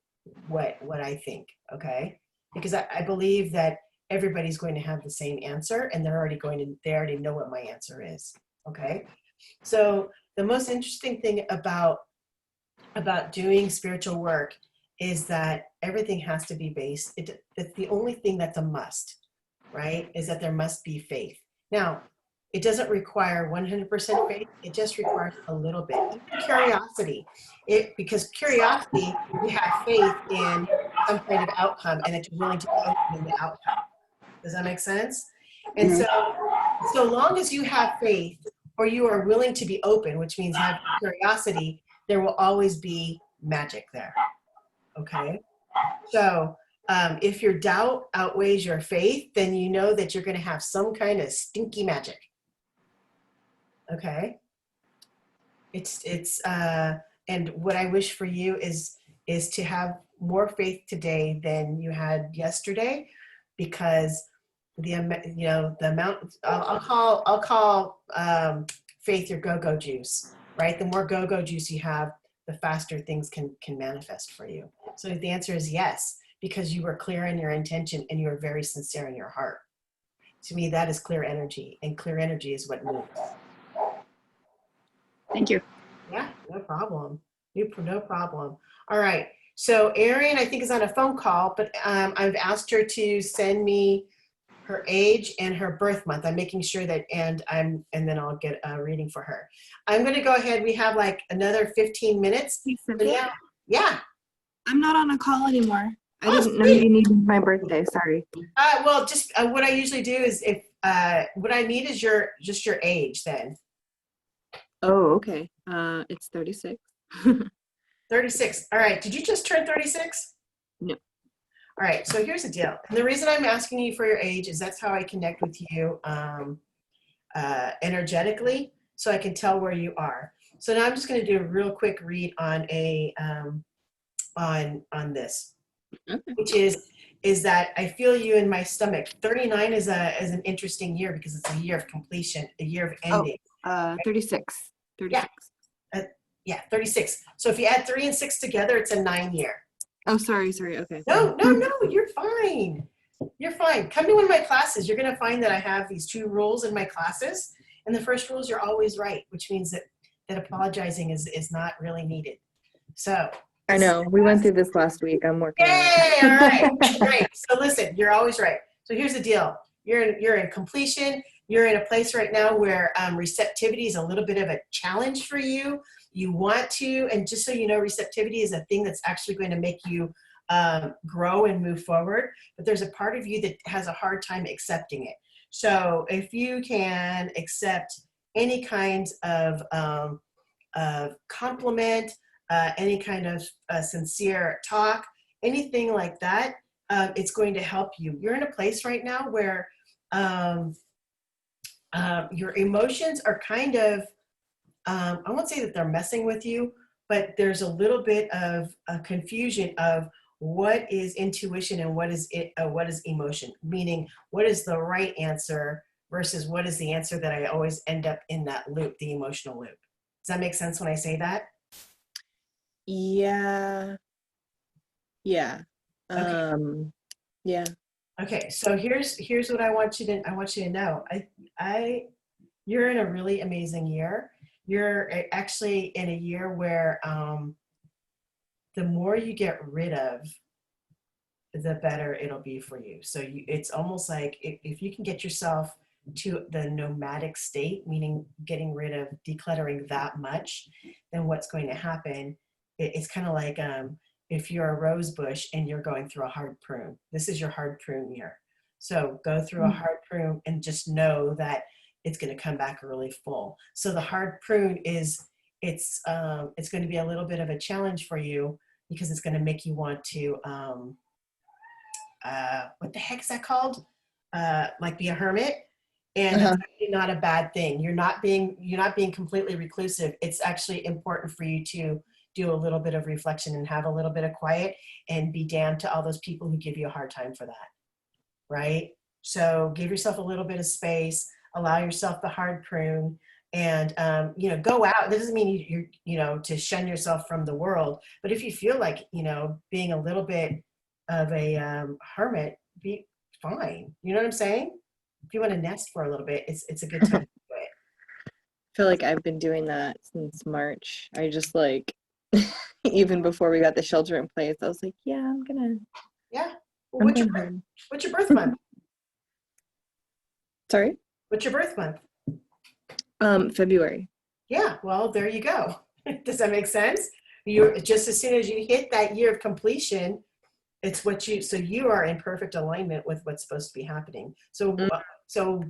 Speaker 1: what I think. Okay. Because I believe that everybody's going to have the same answer, and they already know what my answer is. Okay. So the most interesting thing about doing spiritual work is that everything has to be based. It's the only thing that's a must, right? Is that there must be faith. Now, it doesn't require 100% faith. It just requires a little bit. Even curiosity. Because curiosity, you have faith in some kind of outcome, and that you're willing to be open in the outcome. Does that make sense? And so long as you have faith, or you are willing to be open, which means have curiosity, there will always be magic there. Okay? So if your doubt outweighs your faith, then you know that you're going to have some kind of stinky magic. Okay? And what I wish for you is to have more faith today than you had yesterday, because the amount, I'll call faith your go-go juice, right? The more go-go juice you have, the faster things can manifest for you. So the answer is yes, because you were clear in your intention and you were very sincere in your heart. To me, that is clear energy, and clear energy is what moves.
Speaker 6: Thank you.
Speaker 1: Yeah, no problem. No problem. All right. So Erin, I think, is on a phone call, but I've asked her to send me her age and her birth month. I'm making sure that, and then I'll get a reading for her. I'm going to go ahead. We have like another 15 minutes. Yeah.
Speaker 7: I'm not on a call anymore. I didn't know
Speaker 1: sweet.
Speaker 7: you needed my birthday. Sorry.
Speaker 1: Well, just what I usually do is if what I need is your age then.
Speaker 7: Oh, okay. It's 36.
Speaker 1: 36. All right. Did you just turn 36?
Speaker 7: No.
Speaker 1: All right. So here's the deal. And the reason I'm asking you for your age is that's how I connect with you energetically, so I can tell where you are. So now I'm just going to do a real quick read on on this,
Speaker 7: Okay.
Speaker 1: which is that I feel you in my stomach. 39 is an interesting year because it's a year of completion, a year of ending.
Speaker 7: 36. 36.
Speaker 1: Yeah, 36. So if you add 3 and 6 together, it's a 9-year.
Speaker 7: Oh, sorry. Okay.
Speaker 1: No, you're fine. You're fine. Come to one of my classes. You're going to find that I have these 2 rules in my classes. And the first rule is you're always right, which means that apologizing is not really needed. So
Speaker 7: I know. We went through this last week. I'm working on it.
Speaker 1: yay! All right. Great. So listen, you're always right. So here's the deal. You're in completion. You're in a place right now where receptivity is a little bit of a challenge for you. You want to, and just so you know, receptivity is a thing that's actually going to make you grow and move forward. But there's a part of you that has a hard time accepting it. So if you can accept any kinds of compliment, any kind of sincere talk, anything like that, it's going to help you. You're in a place right now where your emotions are kind of, I won't say that they're messing with you, but there's a little bit of a confusion of what is intuition and what is emotion, meaning what is the right answer versus what is the answer that I always end up in that loop, the emotional loop. Does that make sense when I say that?
Speaker 7: Yeah. Yeah.
Speaker 1: Okay.
Speaker 7: Yeah.
Speaker 1: Okay, so here's what I want you to know. You're in a really amazing year. You're actually in a year where the more you get rid of, the better it'll be for you. So it's almost like if you can get yourself to the nomadic state, meaning getting rid of, decluttering that much, then what's going to happen, it's kind of like if you're a rose bush and you're going through a hard prune. This is your hard prune year. So go through a hard prune and just know that it's going to come back really full. So the hard prune it's going to be a little bit of a challenge for you because it's going to make you want to what the heck is that called? Like be a hermit. And that's actually not a bad thing. You're not being completely reclusive. It's actually important for you to do a little bit of reflection and have a little bit of quiet and be damned to all those people who give you a hard time for that. Right? So give yourself a little bit of space, allow yourself the hard prune, and go out. That doesn't mean you're to shun yourself from the world, but if you feel like being a little bit of a hermit, be fine. You know what I'm saying? If you want to nest for a little bit, it's a good time to do it.
Speaker 7: I feel like I've been doing that since March. I just like, even before we got the shelter in place, I was like, yeah, I'm gonna.
Speaker 1: Yeah. Well, what's your birth month?
Speaker 7: Sorry?
Speaker 1: What's your birth month?
Speaker 7: February.
Speaker 1: Yeah. Well, there you go. Does that make sense? You're just as soon as you hit that year of completion, it's so you are in perfect alignment with what's supposed to be happening. So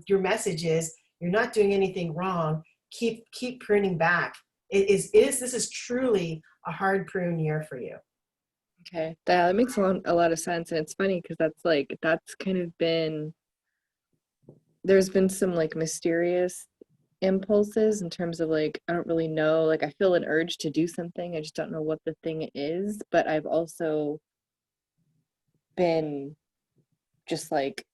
Speaker 1: your message is you're not doing anything wrong. Keep pruning back. This is truly a hard prune year for you.
Speaker 7: Okay, that makes a lot of sense, and it's funny because that's kind of been, there's been some like mysterious impulses in terms of like, I don't really know, like I feel an urge to do something, I just don't know what the thing is, but I've also been just like,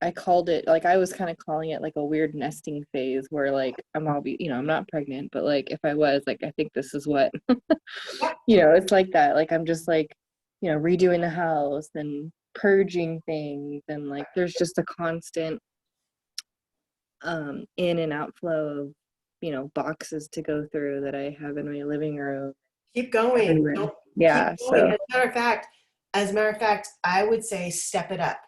Speaker 7: I called it, like I was kind of calling it like a weird nesting phase where like I'm not pregnant, but like if I was, like I think this is what it's like that, like I'm just like redoing the house and purging things, and like there's just a constant in and outflow of boxes to go through that I have in my living room.
Speaker 1: Keep going.
Speaker 7: Yeah.
Speaker 1: Keep going.
Speaker 7: So
Speaker 1: As a matter of fact, I would say step it up.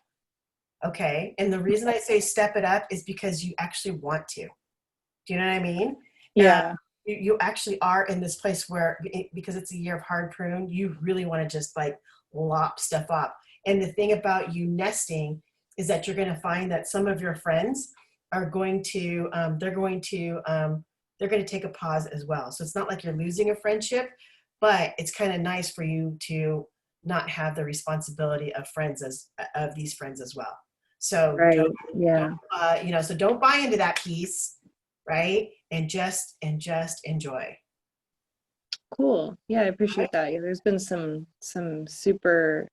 Speaker 1: Okay. And the reason I say step it up is because you actually want to. Do you know what I mean?
Speaker 7: Yeah.
Speaker 1: You actually are in this place where, because it's a year of hard prune, you really want to just like lop stuff up. And the thing about you nesting is that you're going to find that some of your friends are going to, they're going to take a pause as well. So it's not like you're losing a friendship, but it's kind of nice for you to not have the responsibility of these friends as well. So
Speaker 7: right.
Speaker 1: so don't buy into that piece, right? And just enjoy.
Speaker 7: Cool. Yeah, I appreciate that. Yeah, there's been some super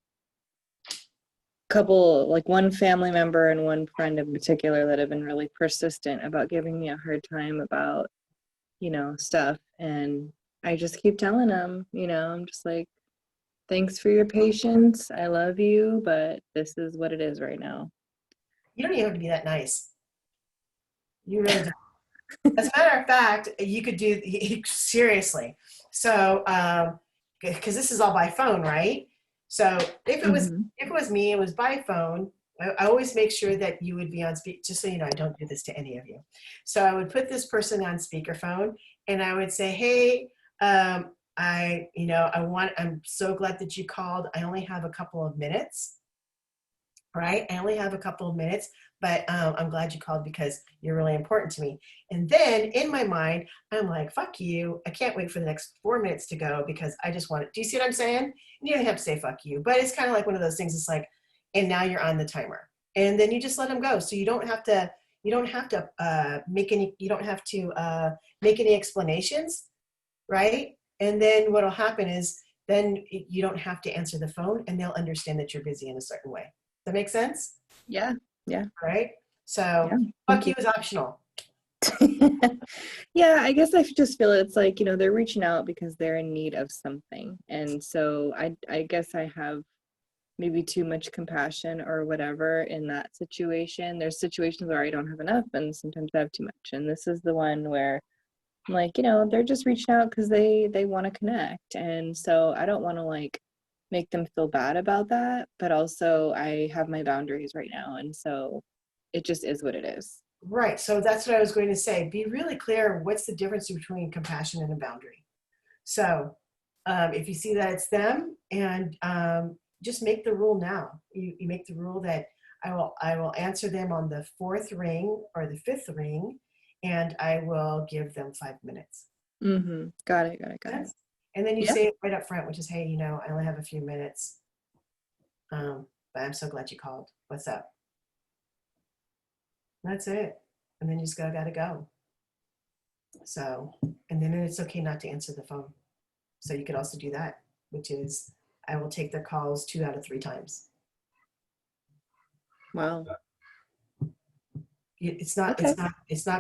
Speaker 7: couple, like one family member and one friend in particular that have been really persistent about giving me a hard time about, stuff. And I just keep telling them, I'm just like, thanks for your patience. I love you, but this is what it is right now.
Speaker 1: You don't even have to be that nice. You really don't. As a matter of fact, you could do, seriously. So, because this is all by phone, right? So if it was me, it was by phone. I always make sure that you would be on speak, just so you know, I don't do this to any of you. So I would put this person on speakerphone and I would say, hey, I'm so glad that you called. I only have a couple of minutes, right? I only have a couple of minutes, but I'm glad you called because you're really important to me. And then in my mind, I'm like, fuck you. I can't wait for the next 4 minutes to go because I just want it. Do you see what I'm saying? You don't have to say fuck you, but it's kind of like one of those things. It's like, and now you're on the timer. And then you just let them go. So you don't have to make any explanations, right? And then what'll happen is then you don't have to answer the phone and they'll understand that you're busy in a certain way. Does that make sense?
Speaker 7: Yeah.
Speaker 1: All right. So
Speaker 7: Yeah.
Speaker 1: fuck you is optional.
Speaker 7: Yeah, I guess I just feel it's like, they're reaching out because they're in need of something. And so I guess I have maybe too much compassion or whatever in that situation. There's situations where I don't have enough and sometimes I have too much. And this is the one where I'm like, they're just reaching out because they want to connect. And so I don't want to like make them feel bad about that, but also I have my boundaries right now. And so it just is what it is.
Speaker 1: Right. So that's what I was going to say. Be really clear. What's the difference between compassion and a boundary? So if you see that it's them, and just make the rule now. You make the rule that I will answer them on the 4th ring or the 5th ring, and I will give them 5 minutes.
Speaker 7: Mm-hmm. Got it.
Speaker 1: And then you
Speaker 7: Yeah.
Speaker 1: say it right up front, which is, hey, I only have a few minutes, but I'm so glad you called. What's up? That's it. And then you just gotta go. So, and then it's okay not to answer the phone. So you could also do that, which is I will take their calls 2 out of 3 times.
Speaker 7: Wow.
Speaker 1: It's not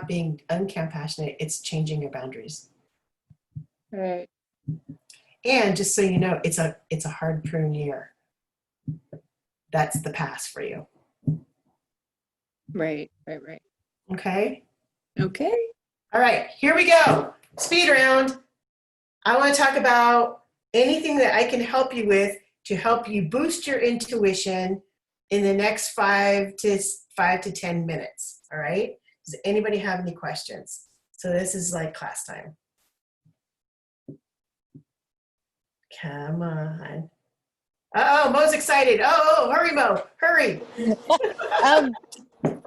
Speaker 1: being uncompassionate, it's changing your boundaries.
Speaker 7: Right.
Speaker 1: And just so you know, it's a hard prune year. That's the pass for you.
Speaker 7: Right.
Speaker 1: Okay?
Speaker 7: Okay.
Speaker 1: All right, here we go. Speed round. I want to talk about anything that I can help you with to help you boost your intuition in the next 5 to 10 minutes. All right? Does anybody have any questions? So this is like class time. Come on. Oh, Mo's excited. Oh, hurry, Mo, hurry.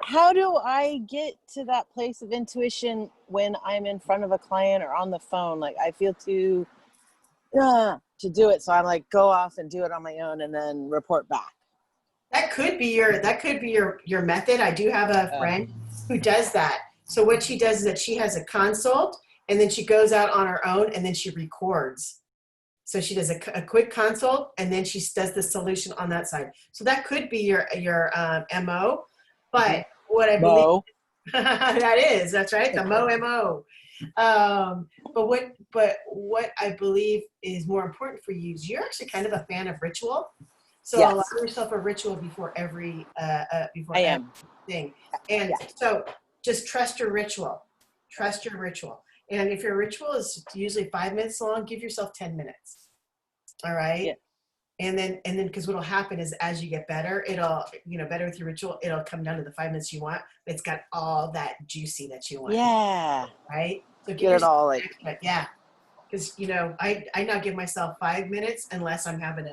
Speaker 8: How do I get to that place of intuition when I'm in front of a client or on the phone? Like I feel to do it. So I'm like, go off and do it on my own and then report back.
Speaker 1: That could be your method. I do have a friend who does that. So what she does is that she has a consult and then she goes out on her own and then she records. So she does a quick consult and then she does the solution on that side. So that could be your MO. But what I believe that's right, the MO. But what I believe is more important for you is you're actually kind of a fan of ritual. So
Speaker 8: Yes.
Speaker 1: allow yourself a ritual before every thing. And so just trust your ritual. Trust your ritual. And if your ritual is usually 5 minutes long, give yourself 10 minutes. All right.
Speaker 8: Yeah.
Speaker 1: And then because what'll happen is as you get better, it'll, better with your ritual, it'll come down to the 5 minutes you want, but it's got all that juicy that you want.
Speaker 8: Yeah.
Speaker 1: Right. So
Speaker 8: Get it all like.
Speaker 1: Yeah. Because, I now give myself 5 minutes unless I'm having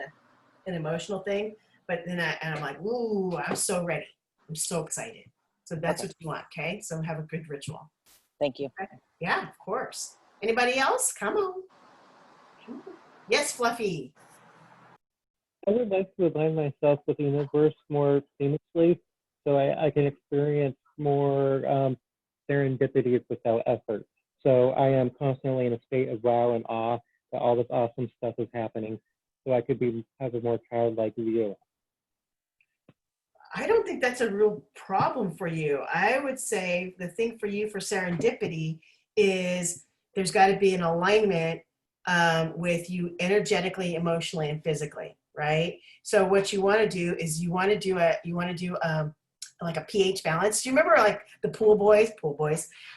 Speaker 1: an emotional thing, but then I'm like, ooh, I'm so ready. I'm so excited. So that's what you want. Okay. So have a good ritual.
Speaker 8: Thank you.
Speaker 1: Okay. Yeah, of course. Anybody else? Come on. Yes, Fluffy.
Speaker 4: I would like to align myself with the universe more seamlessly so I can experience more serendipity without effort. So I am constantly in a state of wow and awe that all this awesome stuff is happening. So I could have a more childlike view.
Speaker 1: I don't think that's a real problem for you. I would say the thing for you for serendipity is there's got to be an alignment with you energetically, emotionally, and physically, right? So what you want to do is you want to do like a pH balance. Do you remember like the pool boys,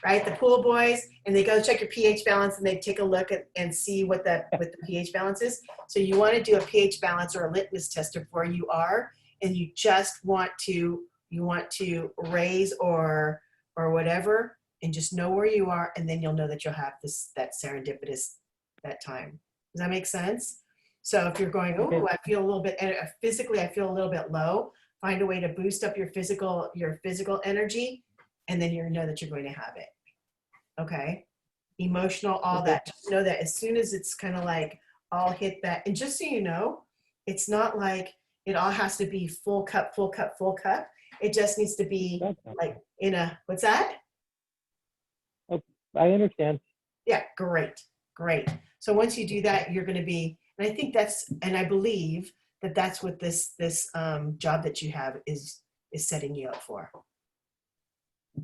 Speaker 1: right? The pool boys, and they go check your pH balance and they take a look at and see what the pH balance is. So you want to do a pH balance or a litmus test of where you are, and you just want to raise or whatever, and just know where you are, and then you'll know that you'll have that serendipitous that time. Does that make sense? So if you're going, oh, I feel a little bit physically, I feel a little bit low. Find a way to boost up your physical energy, and then you know that you're going to have it. Okay, emotional, all that. Just know that as soon as it's kind of like all hit that, and just so you know, it's not like it all has to be full cup. It just needs to be like in a, what's that?
Speaker 4: Oh, I understand.
Speaker 1: Yeah, great. So once you do that, you're going to be, and I think that's, and I believe that that's what this job that you have is setting you up for.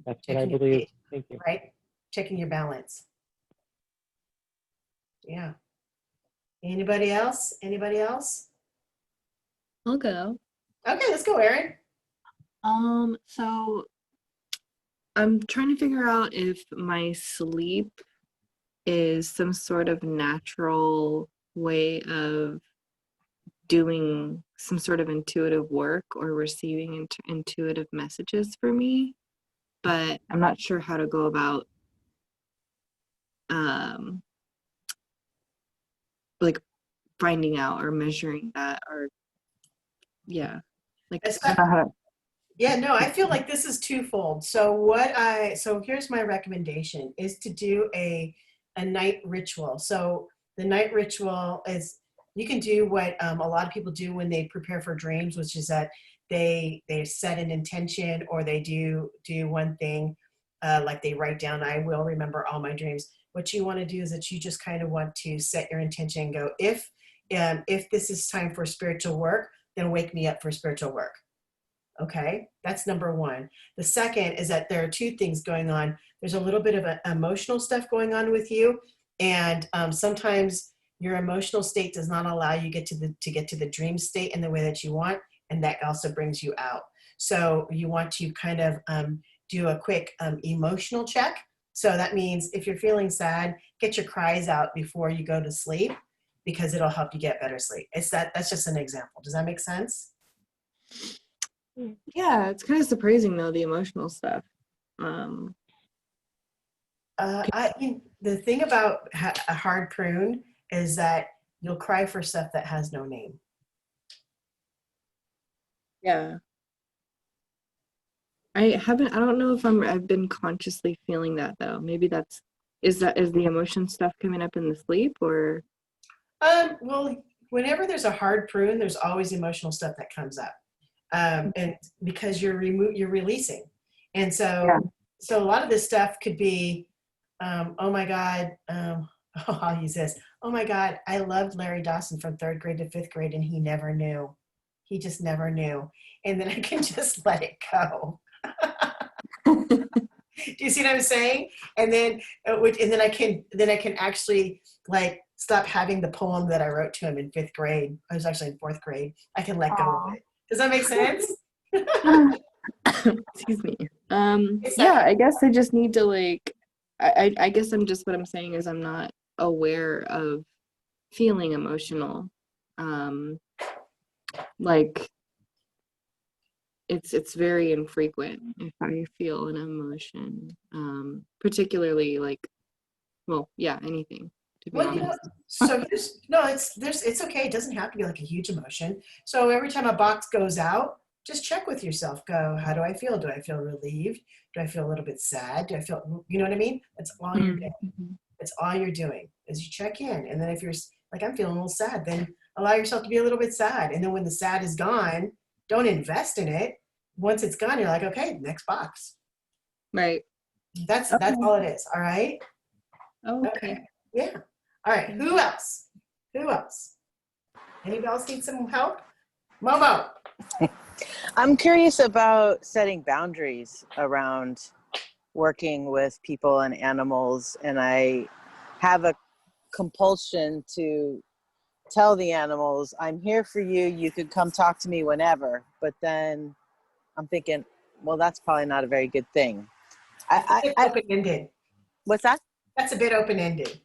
Speaker 4: That's what I
Speaker 1: Checking your
Speaker 4: believe.
Speaker 1: page,
Speaker 4: Thank you.
Speaker 1: right? Checking your balance. Yeah. Anybody else? Anybody else?
Speaker 9: I'll go.
Speaker 1: Okay, let's go, Erin.
Speaker 9: So I'm trying to figure out if my sleep is some sort of natural way of doing some sort of intuitive work or receiving intuitive messages for me, but I'm not sure how to go about like finding out or measuring that, or yeah, like
Speaker 1: It's
Speaker 9: I don't know how to.
Speaker 1: Yeah, no, I feel like this is twofold. So here's my recommendation is to do a night ritual. So the night ritual is, you can do what a lot of people do when they prepare for dreams, which is that they set an intention, or they do one thing, like they write down, I will remember all my dreams. What you want to do is that you just kind of want to set your intention and go, if this is time for spiritual work, then wake me up for spiritual work. Okay, that's number one. The second is that there are two things going on. There's a little bit of emotional stuff going on with you, and sometimes your emotional state does not allow you to get to the dream state in the way that you want, and that also brings you out. So you want to kind of do a quick emotional check. So that means if you're feeling sad, get your cries out before you go to sleep, because it'll help you get better sleep. That's just an example. Does that make sense?
Speaker 9: Yeah, it's kind of surprising though, the emotional stuff.
Speaker 1: The thing about a hard prune is that you'll cry for stuff that has no name.
Speaker 9: Yeah. I don't know if I've been consciously feeling that though. Maybe is the emotion stuff coming up in the sleep, or?
Speaker 1: Well, whenever there's a hard prune, there's always emotional stuff that comes up. And because you're releasing. And so a lot of this stuff could be, oh my God, I'll use this. Oh my God, I loved Larry Dawson from 3rd grade to 5th grade, and he never knew. He just never knew. And then I can just let it go. Do you see what I'm saying? And then I can actually like stop having the poem that I wrote to him in 5th grade. I was actually in 4th grade. I can let go of it. Does that make sense?
Speaker 9: Excuse me. Yeah, I guess I just need to like, I guess what I'm saying is I'm not aware of feeling emotional. Like it's very infrequent if I feel an emotion, particularly like, well, yeah, anything. To be honest.
Speaker 1: So it's okay. It doesn't have to be like a huge emotion. So every time a box goes out, just check with yourself. Go, how do I feel? Do I feel relieved? Do I feel a little bit sad? Do I feel, you know what I mean? That's all you're doing. That's all you're doing is you check in. And then if you're like, I'm feeling a little sad, then allow yourself to be a little bit sad. And then when the sad is gone, don't invest in it. Once it's gone, you're like, okay, next box.
Speaker 9: Right.
Speaker 1: That's all it is. All right.
Speaker 9: Okay.
Speaker 1: Yeah. All right. Who else? Anybody else need some help? Momo.
Speaker 8: I'm curious about setting boundaries around working with people and animals, and I have a compulsion to tell the animals, I'm here for you. You could come talk to me whenever. But then I'm thinking, well, that's probably not a very good thing.
Speaker 1: Open-ended.
Speaker 8: What's that?
Speaker 1: That's a bit open-ended.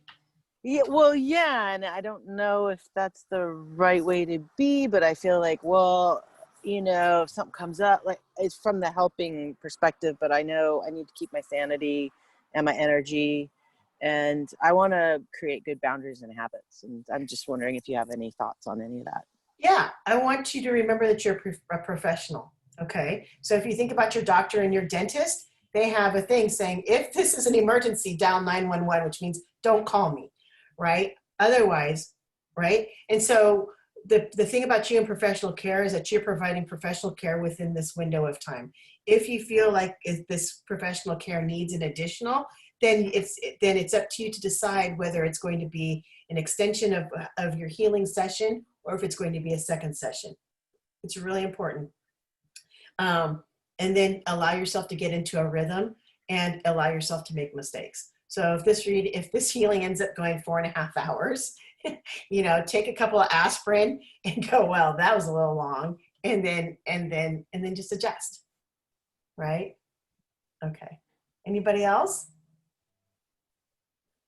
Speaker 8: Yeah, well, yeah, and I don't know if that's the right way to be, but I feel like, well, you know, if something comes up, like it's from the helping perspective, but I know I need to keep my sanity and my energy, and I want to create good boundaries and habits. And I'm just wondering if you have any thoughts on any of that.
Speaker 1: Yeah, I want you to remember that you're a professional. Okay, so if you think about your doctor and your dentist, they have a thing saying, if this is an emergency, dial 911, which means don't call me. Right? Otherwise, right? And so the thing about you in professional care is that you're providing professional care within this window of time. If you feel like if this professional care needs an additional, then it's up to you to decide whether it's going to be an extension of your healing session or if it's going to be a second session. It's really important. And then allow yourself to get into a rhythm and allow yourself to make mistakes. So if this healing ends up going 4.5 hours, you know, take a couple of aspirin and go, well, that was a little long, and then just adjust. Right? Okay. Anybody else?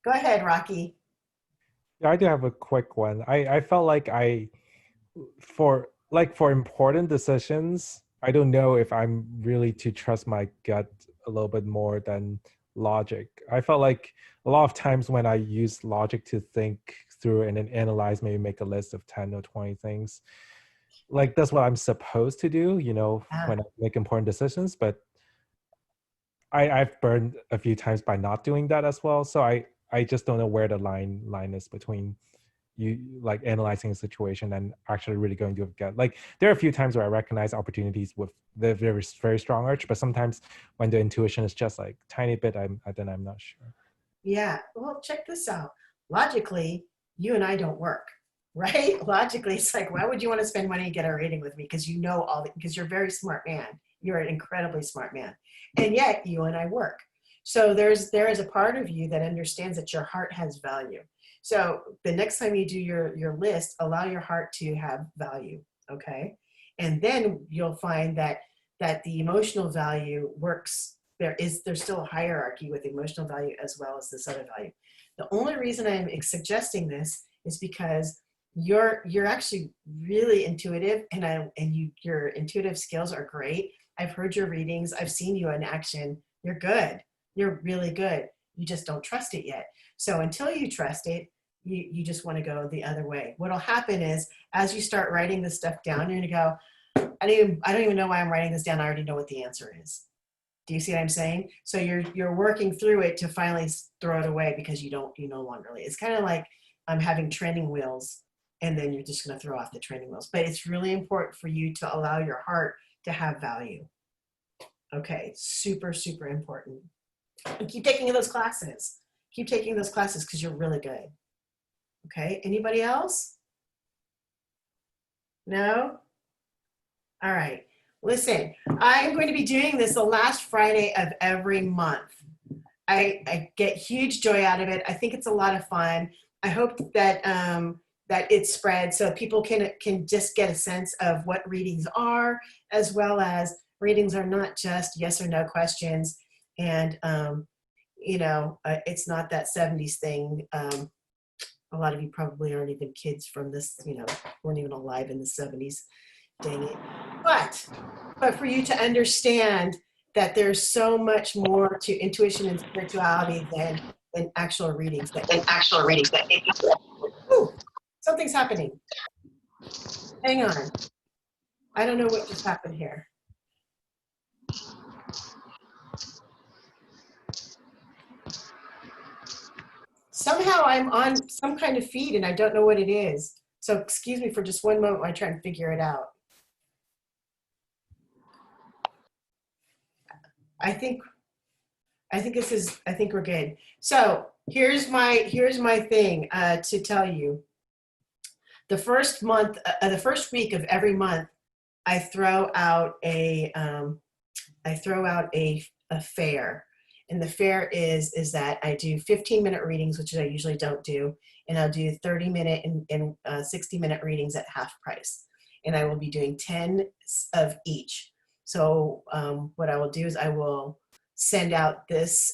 Speaker 1: Go ahead, Rocky.
Speaker 2: Yeah, I do have a quick one. I felt like for important decisions, I don't know if I'm really to trust my gut a little bit more than logic. I felt like a lot of times when I use logic to think through and then analyze, maybe make a list of 10 or 20 things, like that's what I'm supposed to do, you know, when I make important decisions. But I've burned a few times by not doing that as well. So I just don't know where the line is between you like analyzing a situation and actually really going to get. Like there are a few times where I recognize opportunities with the very, very strong urge, but sometimes when the intuition is just like tiny bit, then I'm not sure.
Speaker 1: Yeah, well, check this out. Logically, you and I don't work, right? Logically, it's like, why would you want to spend money and get a rating with me? Because you know because you're a very smart man. You're an incredibly smart man. And yet you and I work. So there is a part of you that understands that your heart has value. So the next time you do your list, allow your heart to have value, okay? And then you'll find that the emotional value works. There's still a hierarchy with emotional value as well as this other value. The only reason I'm suggesting this is because you're actually really intuitive, and your intuitive skills are great. I've heard your readings. I've seen you in action. You're good. You're really good. You just don't trust it yet. So until you trust it, you just want to go the other way. What'll happen is as you start writing this stuff down, you're going to go, I don't even know why I'm writing this down. I already know what the answer is. Do you see what I'm saying? So you're working through it to finally throw it away because you no longer really. It's kind of like I'm having training wheels, and then you're just going to throw off the training wheels. But it's really important for you to allow your heart to have value. Okay, super, super important. And keep taking those classes. Keep taking those classes because you're really good. Okay, anybody else? No? All right. Listen, I'm going to be doing this the last Friday of every month. I get huge joy out of it. I think it's a lot of fun. I hope that that it spreads so people can just get a sense of what readings are, as well as readings are not just yes or no questions. And, you know, it's not that 70s thing. A lot of you probably aren't even kids from this, you know, weren't even alive in the 70s. Dang it. But for you to understand that there's so much more to intuition and spirituality than actual readings. Ooh, something's happening. Hang on. I don't know what just happened here. Somehow I'm on some kind of feed and I don't know what it is. So excuse me for just one moment while I try and figure it out. I think we're good. So here's my thing to tell you. The first week of every month, I throw out a fair, and the fair is that I do 15-minute readings, which I usually don't do, and I'll do 30-minute and 60-minute readings at half price, and I will be doing 10 of each. So what I will do is I will send out this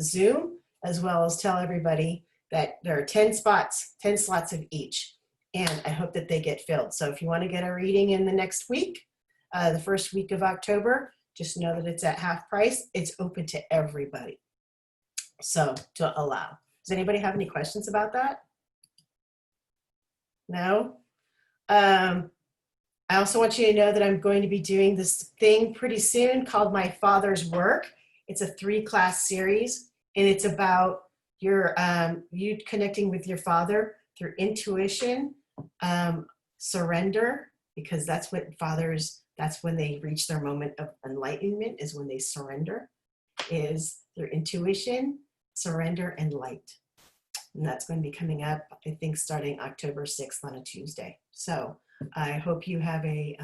Speaker 1: Zoom, as well as tell everybody that there are 10 slots of each, and I hope that they get filled. So if you want to get a reading in the next week, the first week of October, just know that it's at half price. It's open to everybody. So to allow. Does anybody have any questions about that? No? I also want you to know that I'm going to be doing this thing pretty soon called My Father's Work. It's a 3-class series, and it's about your you connecting with your father through intuition, surrender, because that's what fathers, that's when they reach their moment of enlightenment, is when they surrender. is through intuition, surrender, and light. And that's going to be coming up, I think, starting October 6th on a Tuesday. So I hope you have a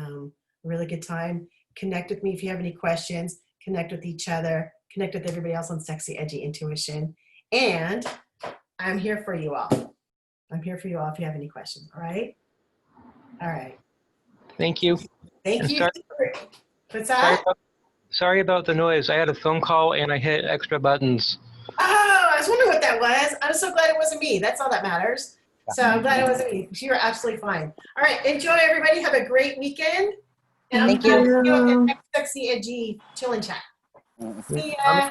Speaker 1: really good time. Connect with me if you have any questions. Connect with each other. Connect with everybody else on Sexy, Edgy Intuition. And I'm here for you all. I'm here for you all if you have any questions. All right? All right.
Speaker 10: Thank you.
Speaker 1: Thank
Speaker 10: And
Speaker 1: you. What's that?
Speaker 10: Sorry about the noise. I had a phone call and I hit extra buttons.
Speaker 1: Oh, I was wondering what that was. I'm so glad it wasn't me. That's all that matters. So I'm glad it wasn't me. You were absolutely fine. All right. Enjoy, everybody. Have a great weekend. And
Speaker 8: Thank
Speaker 1: I'll
Speaker 8: you.
Speaker 1: see you at the next Sexy Edgy Chill and Chat. See ya.